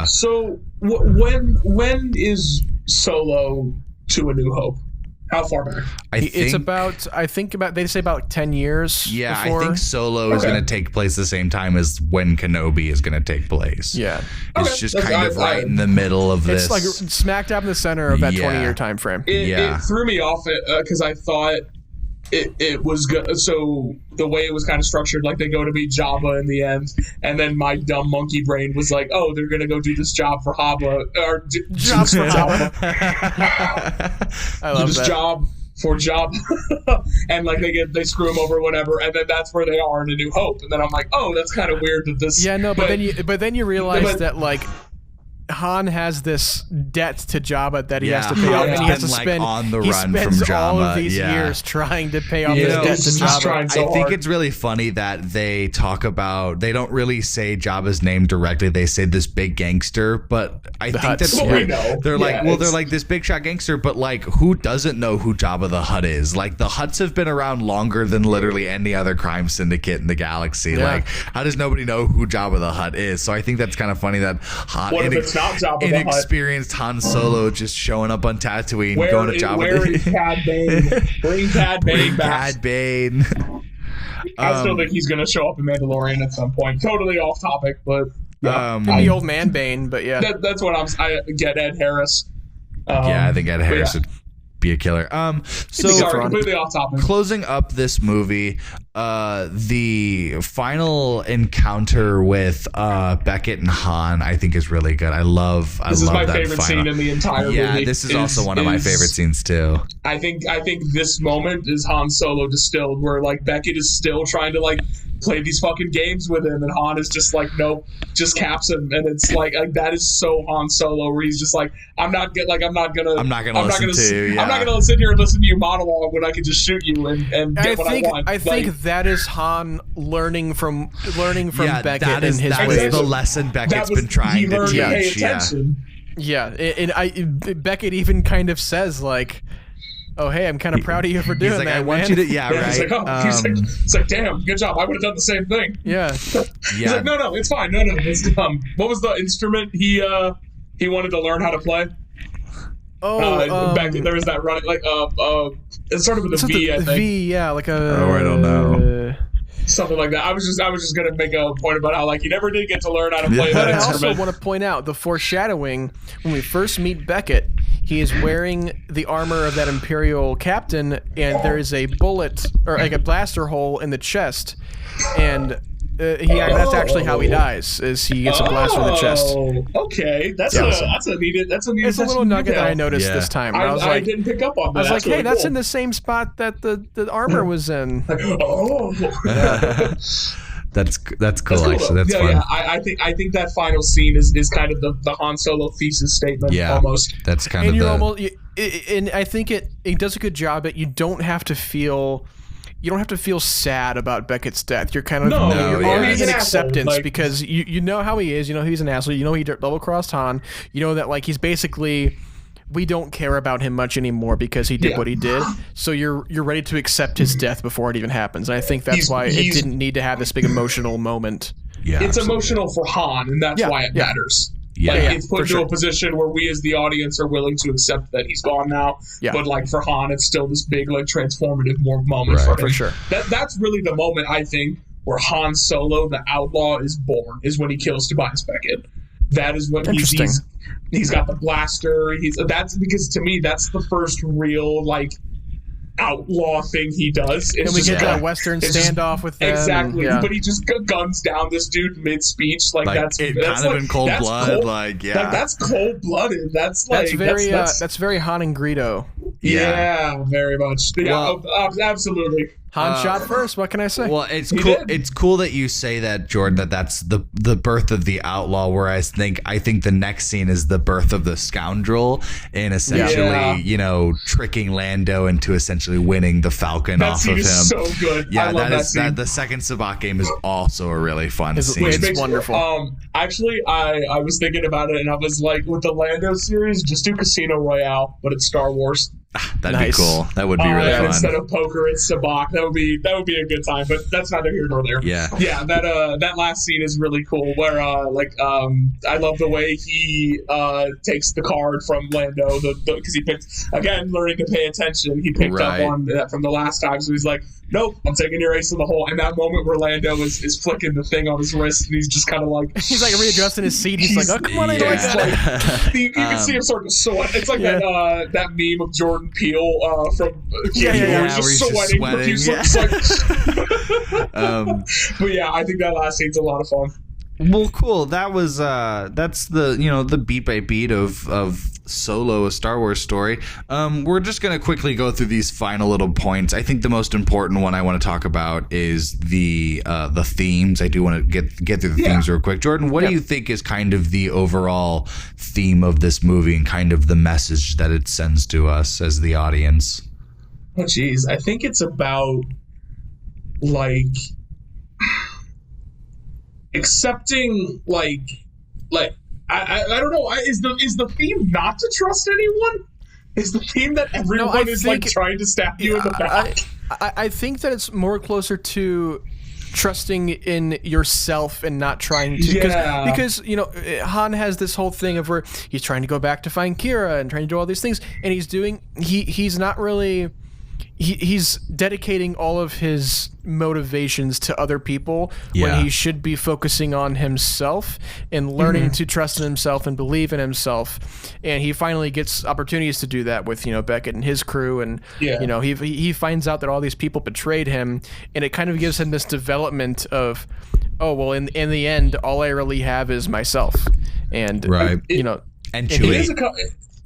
so when is Solo to A New Hope? How far back? They say about 10 years. Yeah, before. I think Solo is going to take place the same time as when Kenobi is going to take place. Yeah, it's just kind of right in the middle of this. It's like smack dab in the center of that 20-year time frame. It threw me off because I thought it was good. So the way it was kind of structured, like they go to meet Jabba in the end, and then my dumb monkey brain was like, "Oh, they're gonna go do this job for Jabba, or job for Jabba." I love this that. Job for Jabba, and like they screw him over or whatever, and then that's where they are in A New Hope, and then I'm like, "Oh, that's kind of weird that this." Yeah, no, but then you realize that like. Han has this debt to Jabba that he has to pay off, and he has to spend on the he run spends from Jabba. all of these years trying to pay off his debt to Jabba. So I think it's really funny that they talk about, they don't really say Jabba's name directly. They say this big gangster, but I think that's we know. they're like, well, they're like this big shot gangster, but like, who doesn't know who Jabba the Hutt is? Like, the Hutts have been around longer than literally any other crime syndicate in the galaxy. Yeah. Like, how does nobody know who Jabba the Hutt is? So I think that's kind of funny that Han, What if it's not Jabba the Hutt? inexperienced Han Solo just showing up on Tatooine, going to Jabba. Where is Cad Bane? Bring Cad Bane back. Cad Bane. I still think he's going to show up in Mandalorian at some point. Totally off topic, but The old man Bane, but yeah. that's what I get. Ed Harris. Yeah, I think Ed Harris would be a killer. So Sorry, completely off topic. Closing up this movie, the final encounter with Beckett and Han, I think is really good. I love This is my that favorite scene in the entire movie. Yeah, this is also one of my favorite scenes too. I think this moment is Han Solo distilled, where like Beckett is still trying to like play these fucking games with him, and Han is just like, nope, just caps him, and it's like that is so Han Solo, where he's just like, I'm not gonna sit here and listen to you monologue when I can just shoot you and get what I want. I think that is Han learning from Beckett that is, and his that ways. is the lesson Beckett's been trying to teach. Pay attention. Yeah, and Beckett even kind of says like, oh, hey, I'm kind of proud of you for doing he's like, that, I want man. you to, right. He's like, damn, good job. I would have done the same thing. Yeah. He's like, no, it's fine. No, it's dumb. What was the instrument he wanted to learn how to play? Back there was that running like it's sort of with a V, I think. V, yeah, like a. Oh, I don't know. Something like that. I was just gonna make a point about how like he never did get to learn how to play that I instrument. also want to point out the foreshadowing when we first meet Beckett. He is wearing the armor of that Imperial captain, and there is a bullet or like a blaster hole in the chest, and that's actually how he dies. Is he gets a blaster in the chest? Okay, that's a needed. It's a little nugget that I noticed this time. I didn't pick up on that. I was like, really hey, that's cool. in the same spot that the armor was in. That's cool, actually. That's fun. Yeah. I think that final scene is kind of the Han Solo thesis statement. Yeah, almost. That's kind of and I think it does a good job that you don't have to feel sad about Beckett's death. You're kind of you're already in acceptance because you know how he is. You know he's an asshole. You know he double-crossed Han. You know that like he's basically, we don't care about him much anymore because he did what he did. So you're ready to accept his death before it even happens. And I think that's why it didn't need to have this big emotional moment. Yeah, it's emotional for Han, and that's why it matters. Yeah, it's put into a position where we as the audience are willing to accept that he's gone now. Yeah. But like for Han, it's still this big like transformative moment for him. For sure. That's really the moment I think where Han Solo, the outlaw, is born, is when he kills Tobias Beckett. That is when he's got the blaster. That's because to me that's the first real like outlaw thing he does. And we get that Western standoff with them. Exactly, but he just guns down this dude mid-speech. Like that's kind of in cold blood. That's cold-blooded. That's very Han and Greedo. Yeah, very much. Yeah, absolutely. Han shot first. What can I say? Well, it's cool. It's cool that you say that, Jordan. That's the birth of the outlaw. Whereas I think the next scene is the birth of the scoundrel, and essentially, tricking Lando into essentially winning the Falcon off of him. So good. Yeah, I love that scene. The second Sabacc game is also a really fun scene. It's wonderful. Actually, I was thinking about it, and I was like, with the Lando series, just do Casino Royale, but it's Star Wars. That'd be cool. That would be really fun. Instead of poker, it's Sabacc. That would be a good time. But that's neither here nor there. Yeah. That last scene is really cool. Where I love the way he takes the card from Lando because he picked learning to pay attention. He picked up on that from the last time. So he's like, nope, I'm taking your ace in the hole. And that moment where Lando is flicking the thing on his wrist, and he's just kind of like he's like readjusting his seat. He's like, oh come on, I like that. You can see him sort of sweat. It's like that meme of Jordan Peele from where he's just sweating profusely. But yeah, I think that last scene's a lot of fun. Well, cool. That was that's the the beat by beat of Solo, a Star Wars story. We're just gonna quickly go through these final little points. I think the most important one I want to talk about is the themes. I do want to get through the themes real quick. Jordan, what do you think is kind of the overall theme of this movie and kind of the message that it sends to us as the audience? Oh, geez, I think it's about like accepting I don't know, is the theme not to trust anyone? Is the theme that everyone is like trying to stab you in the back? I think that it's more closer to trusting in yourself and not trying to because Han has this whole thing of where he's trying to go back to find Kira and trying to do all these things, and he's not really he's dedicating all of his motivations to other people when he should be focusing on himself and learning to trust in himself and believe in himself. And he finally gets opportunities to do that with Beckett and his crew, and he finds out that all these people betrayed him, and it kind of gives him this development of, oh well, in the end all I really have is myself. And and Chewie.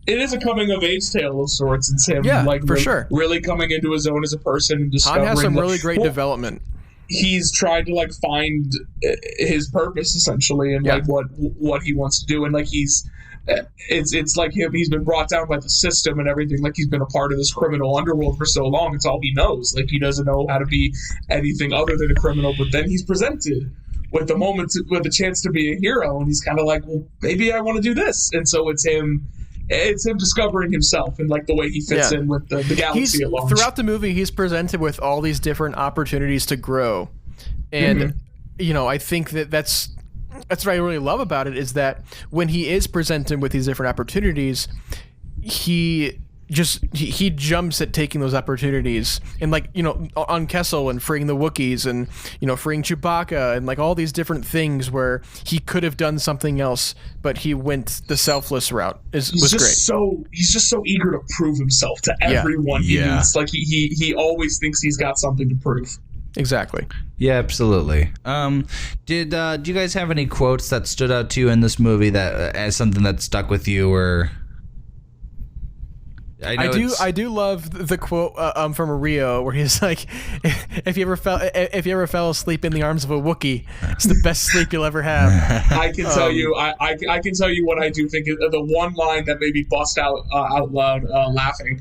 It is a coming of age tale of sorts. It's him, really coming into his own as a person and discovering. Han has some really great development. He's tried to find his purpose essentially, and what he wants to do, and it's like him. He's been brought down by the system and everything. Like he's been a part of this criminal underworld for so long. It's all he knows. Like he doesn't know how to be anything other than a criminal. But then he's presented with the chance to be a hero, and he's kind of like, well, maybe I want to do this. And so it's him. It's him discovering himself and the way he fits in with the galaxy at large. Throughout the movie, he's presented with all these different opportunities to grow, and I think that's what I really love about it, is that when he is presented with these different opportunities, he jumps at taking those opportunities, and on Kessel and freeing the Wookiees and freeing Chewbacca and all these different things where he could have done something else, but he went the selfless route. Was great. He's just so eager to prove himself to everyone. Yeah. He always thinks he's got something to prove. Exactly. Yeah, absolutely. Do you guys have any quotes that stood out to you in this movie that as something that stuck with you, or? I do love the quote from Rio where he's like, if you ever fell asleep in the arms of a Wookiee, it's the best sleep you'll ever have. I can tell you, I can tell you what I do think is the one line that made me bust out loud laughing.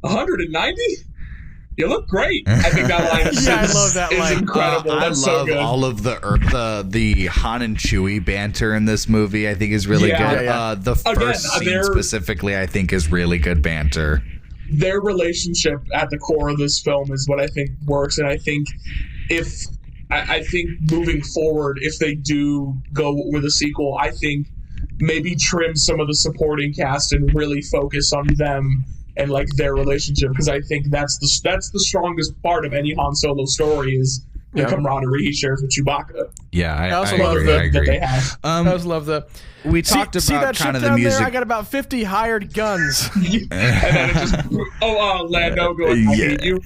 190? You look great. I think that line is, I love that line. Incredible. That's I love so good. all of the Han and Chewie banter in this movie. I think is really good. The first scene specifically, I think, is really good banter. Their relationship at the core of this film is what I think works, and I think moving forward, if they do go with a sequel, I think maybe trim some of the supporting cast and really focus on them and their relationship, because I think that's the strongest part of any Han Solo story is the camaraderie he shares with Chewbacca. Yeah, I also love that they have. I also love we talked about kind of the music. There? I got about 50 hired guns. And then it just Lando going, I hate you.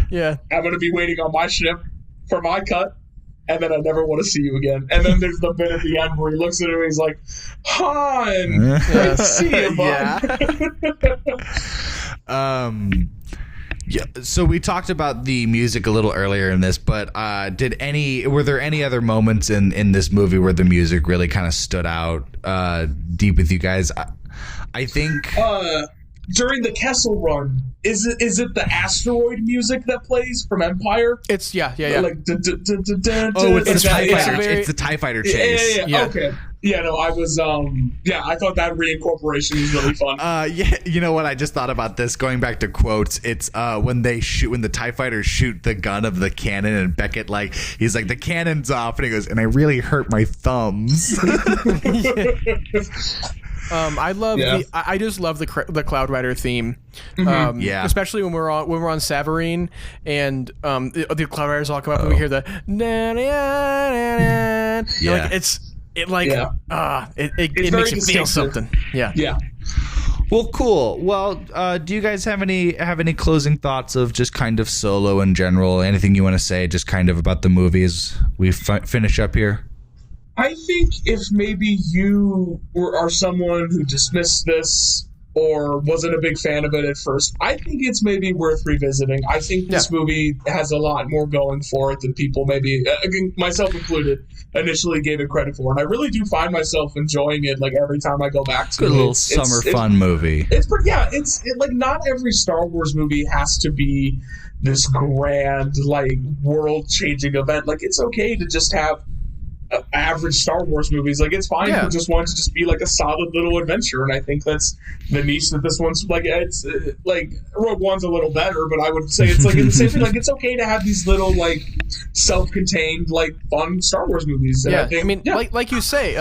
Yeah, I'm gonna be waiting on my ship for my cut, and then I never want to see you again. And then there's the bit at the end where he looks at him and he's like, Han, I see you, bud. So we talked about the music a little earlier in this, but were there any other moments in this movie where the music really kind of stood out deep with you guys? I think during the Kessel run, is it the asteroid music that plays from Empire? It's Like it's the TIE Fighter chase. Yeah. Okay. Yeah, no, I was I thought that reincorporation was really fun. You know what? I just thought about this going back to quotes. It's when the TIE fighters shoot the gun of the cannon, and Beckett he's like, the cannon's off, and he goes, and I really hurt my thumbs. I just love the Cloud Rider theme. Especially when we're on Savareen, and the Cloud Riders all come up and we hear the it makes you feel something. Yeah. Well, cool. Well, do you guys have any closing thoughts of just kind of Solo in general? Anything you want to say just kind of about the movie as we finish up here? I think if maybe you are someone who dismissed this or wasn't a big fan of it at first, I think it's maybe worth revisiting. I think this movie has a lot more going for it than people maybe, again, myself included, initially gave it credit for. And I really do find myself enjoying it like every time I go back to it. Good little summer fun movie. It's like not every Star Wars movie has to be this grand, like, world-changing event. Like, it's okay to just have average Star Wars movies. Like, it's fine for just one to just be like a solid little adventure, and I think that's the niche that this one's like. It's like Rogue One's a little better, but I would say it's like the same thing. Like, it's okay to have these little like self-contained like fun Star Wars movies. And I mean, like you say,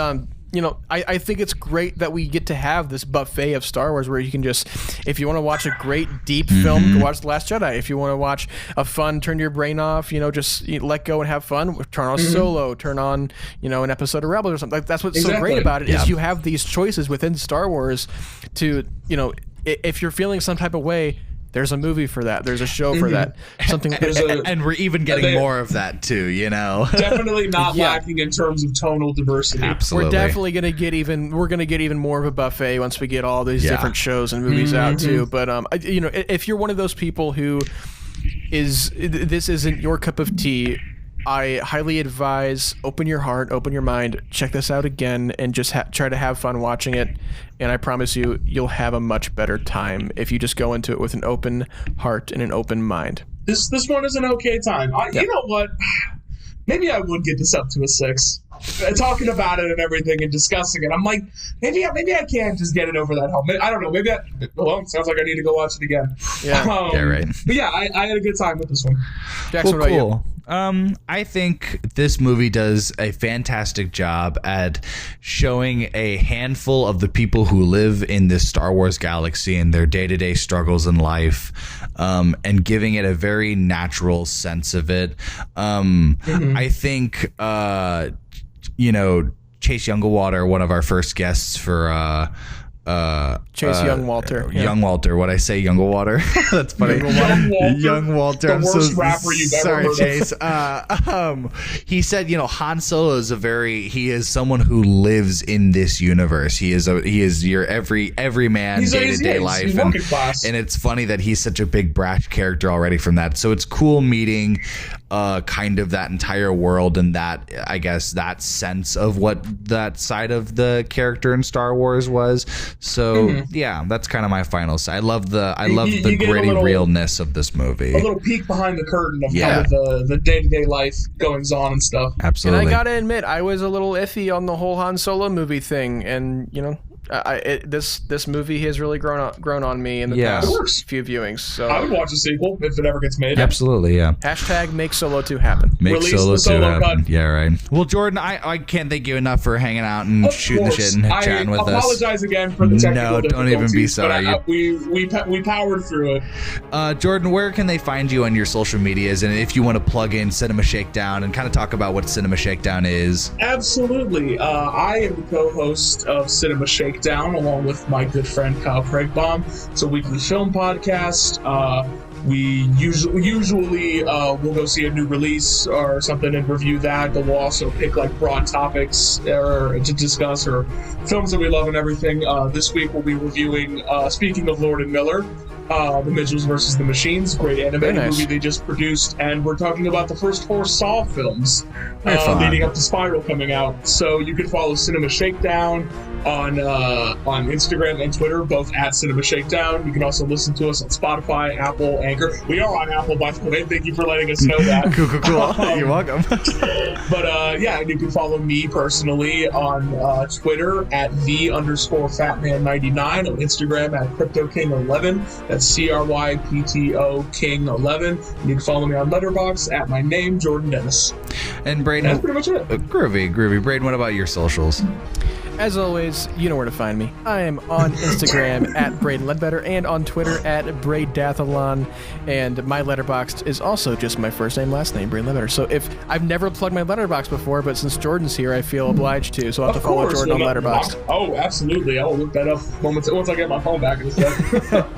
you know, I think it's great that we get to have this buffet of Star Wars where you can just, if you want to watch a great deep film, go watch The Last Jedi. If you want to watch a fun, turn your brain off, you know, just let go and have fun, turn on Solo, turn on, you know, an episode of Rebels or something. Like, that's what's so great about it is you have these choices within Star Wars to, you know, if you're feeling some type of way, there's a movie for that. There's a show for that. Something, and we're even getting more of that too. You know, definitely not lacking in terms of tonal diversity. Absolutely, we're definitely gonna get even. We're gonna get even more of a buffet once we get all these different shows and movies out too. But you know, if you're one of those people who this isn't your cup of tea, I highly advise open your heart, open your mind, check this out again, and just try to have fun watching it. And I promise you, you'll have a much better time if you just go into it with an open heart and an open mind. This one is an okay time. You know what? Maybe I would get this up to a 6. Talking about it and everything and discussing it, I'm like, maybe I can't just get it over that hump. I don't know. Maybe it sounds like I need to go watch it again. Yeah, right. But yeah, I had a good time with this one. Jackson, what about you? I think this movie does a fantastic job at showing a handful of the people who live in this Star Wars galaxy and their day-to-day struggles in life, and giving it a very natural sense of it. I think, you know, Chase Youngwater, one of our first guests for Chase Young Walter. Young Walter. What I say, Youngwater? That's funny. Young Walter. The worst rapper you've ever heard Chase. He said, you know, Han Solo is he is someone who lives in this universe. He is your every man day-to-day life. He's working class. And it's funny that he's such a big brash character already from that. So it's cool meeting kind of that entire world and that, I guess, that sense of what that side of the character in Star Wars was. So yeah, that's kind of my final say. I love the gritty realness of this movie. A little peek behind the curtain of kind of the day-to-day life goings on and stuff. Absolutely. And I gotta admit, I was a little iffy on the whole Han Solo movie thing, and you know, this movie has really grown on me in the past few viewings. So I would watch a sequel if it ever gets made. Absolutely, yeah. # make Solo 2 happen. Make Release Solo the 2 Solo happen. cut. Yeah, right. Well, Jordan, I can't thank you enough for hanging out and shooting the shit and chatting with us. I apologize again for the technical difficulties. No, don't even be sorry. But we powered through it. Jordan, where can they find you on your social medias? And if you want to plug in Cinema Shakedown and kind of talk about what Cinema Shakedown is. Absolutely. I am the co-host of Cinema Shakedown along with my good friend Kyle Craigbaum. It's a weekly film podcast. We usually we'll go see a new release or something and review that, but we'll also pick like broad topics to discuss or films that we love and everything. This week we'll be reviewing, speaking of Lord and Miller, The Mitchells vs. the Machines, great animated movie they just produced, and we're talking about the first 4 Saw films leading up to Spiral coming out. So you can follow Cinema Shakedown on Instagram and Twitter, both at Cinema Shakedown. You can also listen to us on Spotify, Apple, Anchor. We are on Apple, by the way. Thank you for letting us know that. Cool. You're welcome. But yeah, and you can follow me personally on Twitter at @the_fatman99, on Instagram at CryptoKing11. That's CRYPTO King11. You can follow me on Letterboxd at my name, Jordan Dennis. And Braydon, that's pretty much it. Groovy. Braydon, what about your socials? As always, you know where to find me. I am on Instagram at braydonleadbetter and on Twitter at braydathlon. And my Letterboxd is also just my first name, last name, Braydon Leadbetter. So if I've never plugged my Letterboxd before, but since Jordan's here, I feel obliged to. So I'll have to follow Jordan on Letterboxd. Oh, absolutely. I will look that up once I get my phone back in a second.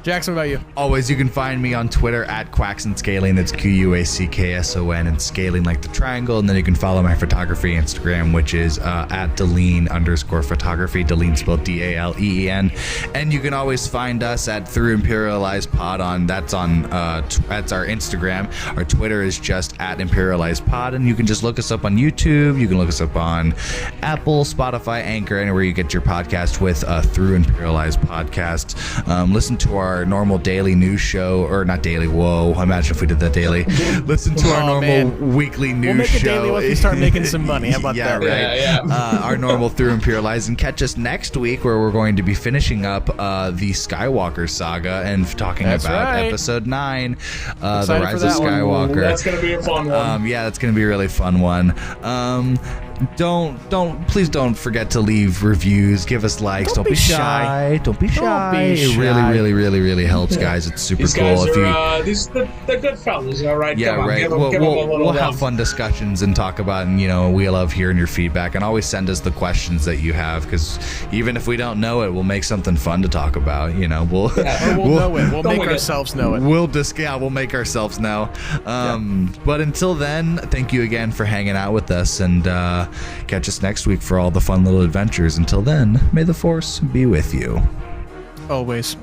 Jackson, what about you? Always, you can find me on Twitter at Quacks and Scaling. That's QUACKSON and scaling like the triangle. And then you can follow my photography Instagram, which is at Daleen_photography. Daleen spelled DALEEN. And you can always find us at Through Imperialized Pod that's our Instagram. Our Twitter is just at Imperialized Pod. And you can just look us up on YouTube. You can look us up on Apple, Spotify, Anchor, anywhere you get your podcast with Through Imperialized Podcast. Listen to our normal daily news show, or not daily. Whoa! Imagine if we did that daily. Listen to our normal weekly news show. We'll make it daily once we start making some money. How about that? Right. Yeah. Our normal Through Imperialized, and catch us next week where we're going to be finishing up the Skywalker saga and talking about Episode 9, The Rise of Skywalker. That's gonna be a fun one. Yeah, that's gonna be a really fun one. Please don't forget to leave reviews, give us likes. Don't be shy. Don't be shy. It really helps, guys. It's super cool. These are the good fellas, all right? Yeah, right. We'll have fun discussions and talk about, and we love hearing your feedback, and always send us the questions that you have, because even if we don't know it, we'll make something fun to talk about. We'll know it. We'll make ourselves know it. We'll make ourselves know. But until then, thank you again for hanging out with us, and catch us next week for all the fun little adventures. Until then, may the Force be with you. Always.